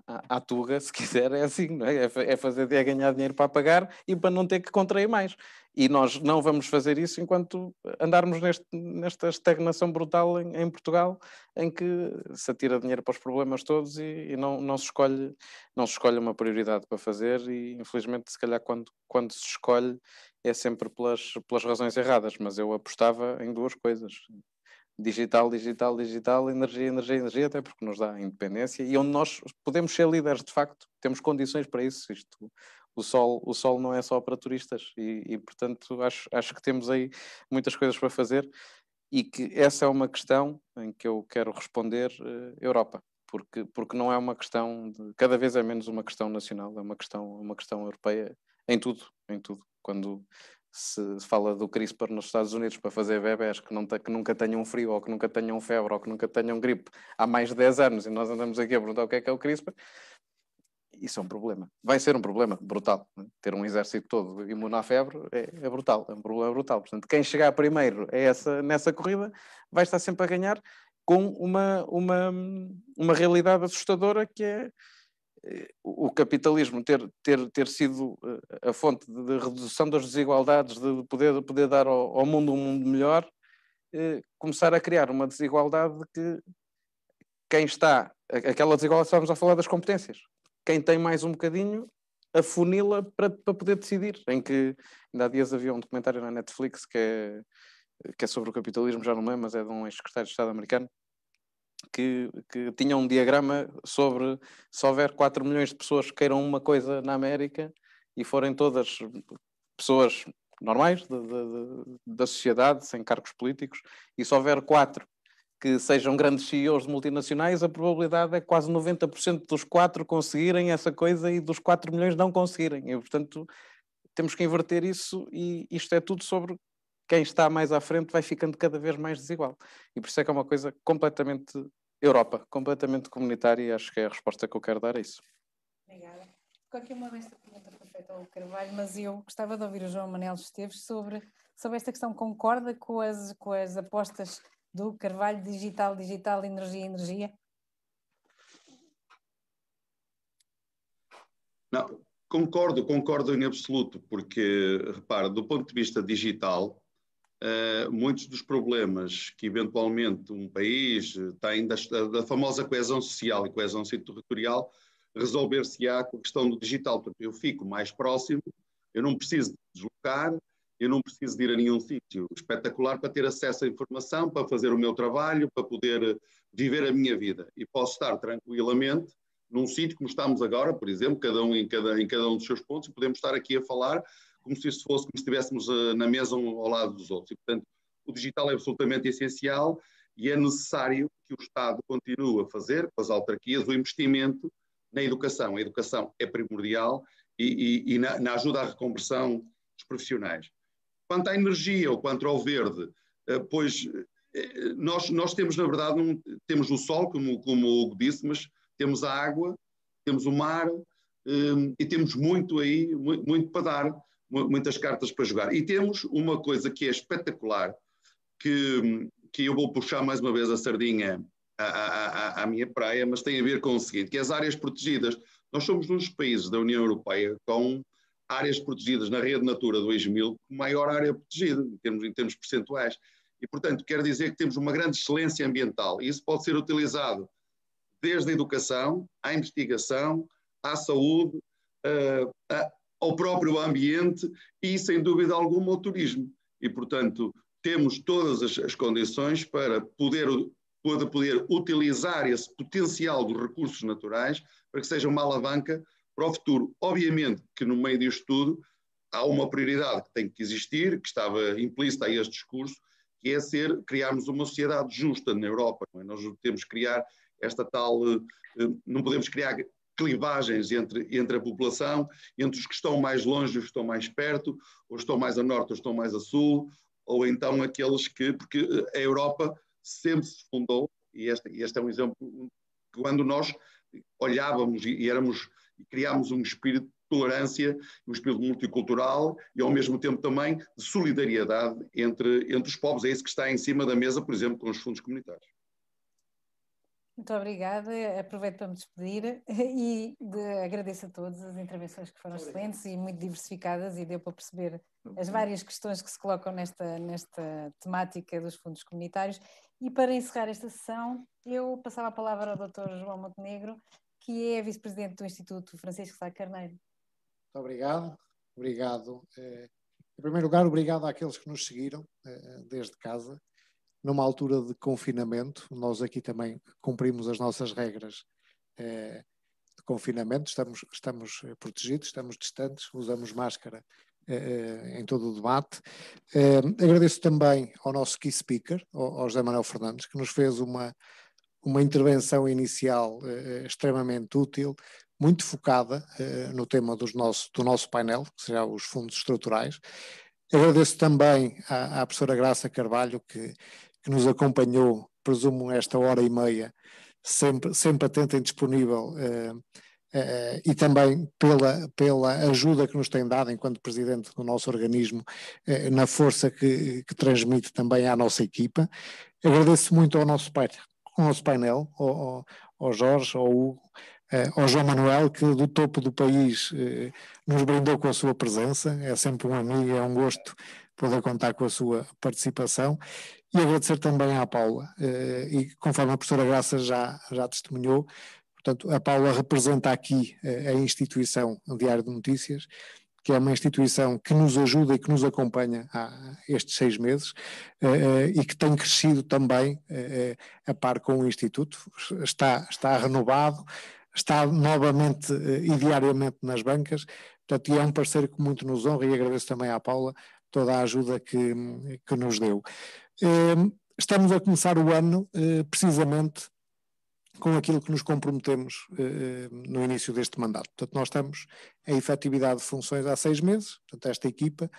à tuga, se quiser, é assim, não é? É ganhar dinheiro para pagar e para não ter que contrair mais. E nós não vamos fazer isso enquanto andarmos nesta estagnação brutal em Portugal, em que se atira dinheiro para os problemas todos e não se escolhe uma prioridade para fazer e, infelizmente, se calhar quando se escolhe é sempre pelas razões erradas, mas eu apostava em duas coisas. Digital, energia, até porque nos dá independência e onde nós podemos ser líderes, de facto, temos condições para isso. O sol não é só para turistas e portanto, acho que temos aí muitas coisas para fazer e que essa é uma questão em que eu quero responder Europa, porque não é uma questão, cada vez é menos uma questão nacional, é uma questão europeia em tudo. Quando se fala do CRISPR nos Estados Unidos para fazer bebés que nunca tenham frio, ou que nunca tenham febre, ou que nunca tenham gripe há mais de 10 anos, e nós andamos aqui a perguntar o que é o CRISPR, isso é um problema. Vai ser um problema brutal. Ter um exército todo imune à febre é brutal, é um problema brutal. Portanto, quem chegar primeiro nessa corrida vai estar sempre a ganhar com uma realidade assustadora que é o capitalismo ter sido a fonte de redução das desigualdades, de poder dar ao mundo um mundo melhor, começar a criar uma desigualdade que quem está, aquela desigualdade, estávamos a falar das competências, quem tem mais um bocadinho afunila para poder decidir, em que ainda há dias havia um documentário na Netflix que é sobre o capitalismo, já não lembro, mas é de um ex-secretário de Estado americano, que tinha um diagrama sobre se houver 4 milhões de pessoas que queiram uma coisa na América e forem todas pessoas normais da sociedade, sem cargos políticos, e se houver 4 que sejam grandes CEOs de multinacionais, a probabilidade é quase 90% dos 4 conseguirem essa coisa e dos 4 milhões não conseguirem. E, portanto, temos que inverter isso e isto é tudo sobre quem está mais à frente vai ficando cada vez mais desigual. E por isso é que é uma coisa completamente Europa, completamente comunitária, e acho que é a resposta que eu quero dar a isso. Obrigada. Qualquer uma desta pergunta foi feita ao Carvalho, mas eu gostava de ouvir o João Manel Esteves sobre esta questão. Concorda com as apostas do Carvalho, digital, energia? Não, concordo em absoluto, porque, repara, do ponto de vista digital, muitos dos problemas que eventualmente um país tem da famosa coesão social e coesão territorial resolver-se-á com a questão do digital. Portanto, eu fico mais próximo, eu não preciso de deslocar, eu não preciso de ir a nenhum sítio espetacular para ter acesso à informação, para fazer o meu trabalho, para poder viver a minha vida. E posso estar tranquilamente num sítio como estamos agora, por exemplo, cada um em cada um dos seus pontos, e podemos estar aqui a falar como se estivéssemos na mesa ao lado dos outros. E, portanto, o digital é absolutamente essencial e é necessário que o Estado continue a fazer, com as autarquias, o investimento na educação. A educação é primordial e na ajuda à reconversão dos profissionais. Quanto à energia ou quanto ao verde, pois nós temos, na verdade, temos o sol, como o Hugo disse, mas temos a água, temos o mar e temos muito aí, muito para dar, muitas cartas para jogar. E temos uma coisa que é espetacular, que eu vou puxar mais uma vez a sardinha à minha praia, mas tem a ver com o seguinte, que é as áreas protegidas. Nós somos um dos países da União Europeia com áreas protegidas na rede Natura 2000, maior área protegida, em termos percentuais. E, portanto, quer dizer que temos uma grande excelência ambiental. E isso pode ser utilizado desde a educação, à investigação, à saúde, ao próprio ambiente e, sem dúvida alguma, ao turismo. E, portanto, temos todas as condições para poder utilizar esse potencial dos recursos naturais para que seja uma alavanca para o futuro. Obviamente que no meio disto tudo há uma prioridade que tem que existir, que estava implícita a este discurso, que é criarmos uma sociedade justa na Europa. Não é? Nós temos que criar esta tal, não podemos criar clivagens entre a população, entre os que estão mais longe e os que estão mais perto, ou estão mais a norte ou estão mais a sul, ou então aqueles porque a Europa sempre se fundou, e este é um exemplo, quando nós olhávamos e criámos um espírito de tolerância, um espírito multicultural e ao mesmo tempo também de solidariedade entre os povos. É isso que está em cima da mesa, por exemplo, com os fundos comunitários. Muito obrigada, aproveito para me despedir e agradeço a todos as intervenções que foram excelentes e muito diversificadas e deu para perceber as várias questões que se colocam nesta temática dos fundos comunitários. E para encerrar esta sessão, eu passava a palavra ao Dr. João Montenegro, que é vice-presidente do Instituto Francisco Sá Carneiro. Muito obrigado. Obrigado. Em primeiro lugar, obrigado àqueles que nos seguiram desde casa. Numa altura de confinamento, nós aqui também cumprimos as nossas regras de confinamento, estamos protegidos, estamos distantes, usamos máscara em todo o debate. Agradeço também ao nosso key speaker, ao José Manuel Fernandes, que nos fez uma intervenção inicial extremamente útil, muito focada no tema do nosso painel, que será os fundos estruturais. Agradeço também à professora Graça Carvalho, que nos acompanhou, presumo, esta hora e meia, sempre atenta e disponível, e também pela ajuda que nos tem dado enquanto presidente do nosso organismo, na força que transmite também à nossa equipa. Agradeço muito ao nosso painel, ao Jorge, ao Hugo, ao João Manuel, que do topo do país nos brindou com a sua presença. É sempre um amigo, é um gosto poder contar com a sua participação. E agradecer também à Paula, e conforme a professora Graça já testemunhou, portanto, a Paula representa aqui a instituição Diário de Notícias, que é uma instituição que nos ajuda e que nos acompanha há estes 6 meses e que tem crescido também a par com o Instituto, está renovado, está novamente e diariamente nas bancas, portanto, e é um parceiro que muito nos honra, e agradeço também à Paula toda a ajuda que nos deu. Estamos a começar o ano precisamente com aquilo que nos comprometemos no início deste mandato. Portanto, nós estamos em efetividade de funções há 6 meses, portanto, esta equipa.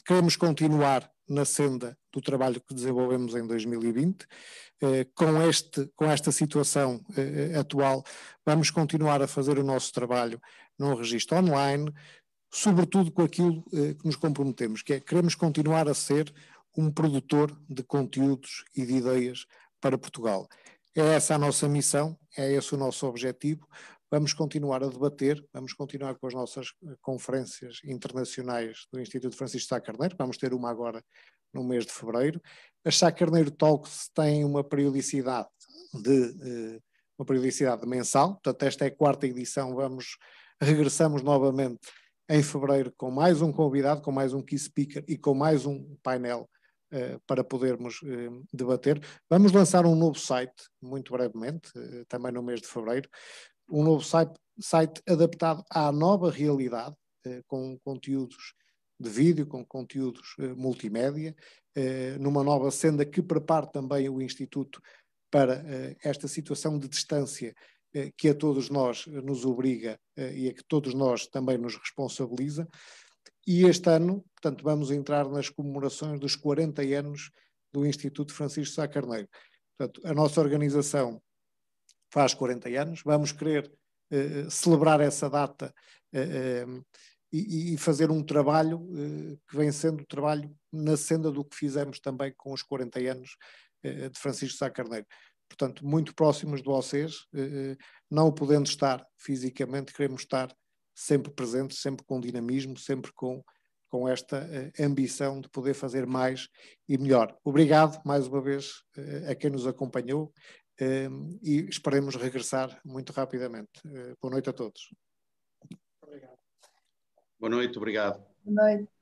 Queremos continuar na senda do trabalho que desenvolvemos em 2020. Com esta situação atual, vamos continuar a fazer o nosso trabalho num registro online, sobretudo com aquilo que nos comprometemos, que é queremos continuar a ser um produtor de conteúdos e de ideias para Portugal. É essa a nossa missão, é esse o nosso objetivo. Vamos continuar a debater, vamos continuar com as nossas conferências internacionais do Instituto Francisco Sá Carneiro, vamos ter uma agora no mês de fevereiro. As Sá Carneiro Talks têm uma periodicidade mensal, portanto esta é a 4ª edição, regressamos novamente em fevereiro com mais um convidado, com mais um key speaker e com mais um painel para podermos debater. Vamos lançar um novo site, muito brevemente, também no mês de fevereiro, um novo site adaptado à nova realidade, com conteúdos de vídeo, com conteúdos multimédia, numa nova senda que prepare também o Instituto para esta situação de distância que a todos nós nos obriga e a que todos nós também nos responsabiliza. E este ano, portanto, vamos entrar nas comemorações dos 40 anos do Instituto Francisco Sá Carneiro. Portanto, a nossa organização faz 40 anos, vamos querer celebrar essa data e fazer um trabalho que vem sendo trabalho na senda do que fizemos também com os 40 anos de Francisco Sá Carneiro. Portanto, muito próximos de vocês, não podendo estar fisicamente, queremos estar sempre presentes, sempre com dinamismo, sempre com esta ambição de poder fazer mais e melhor. Obrigado mais uma vez a quem nos acompanhou e esperemos regressar muito rapidamente. Boa noite a todos. Boa noite, obrigado. Boa noite.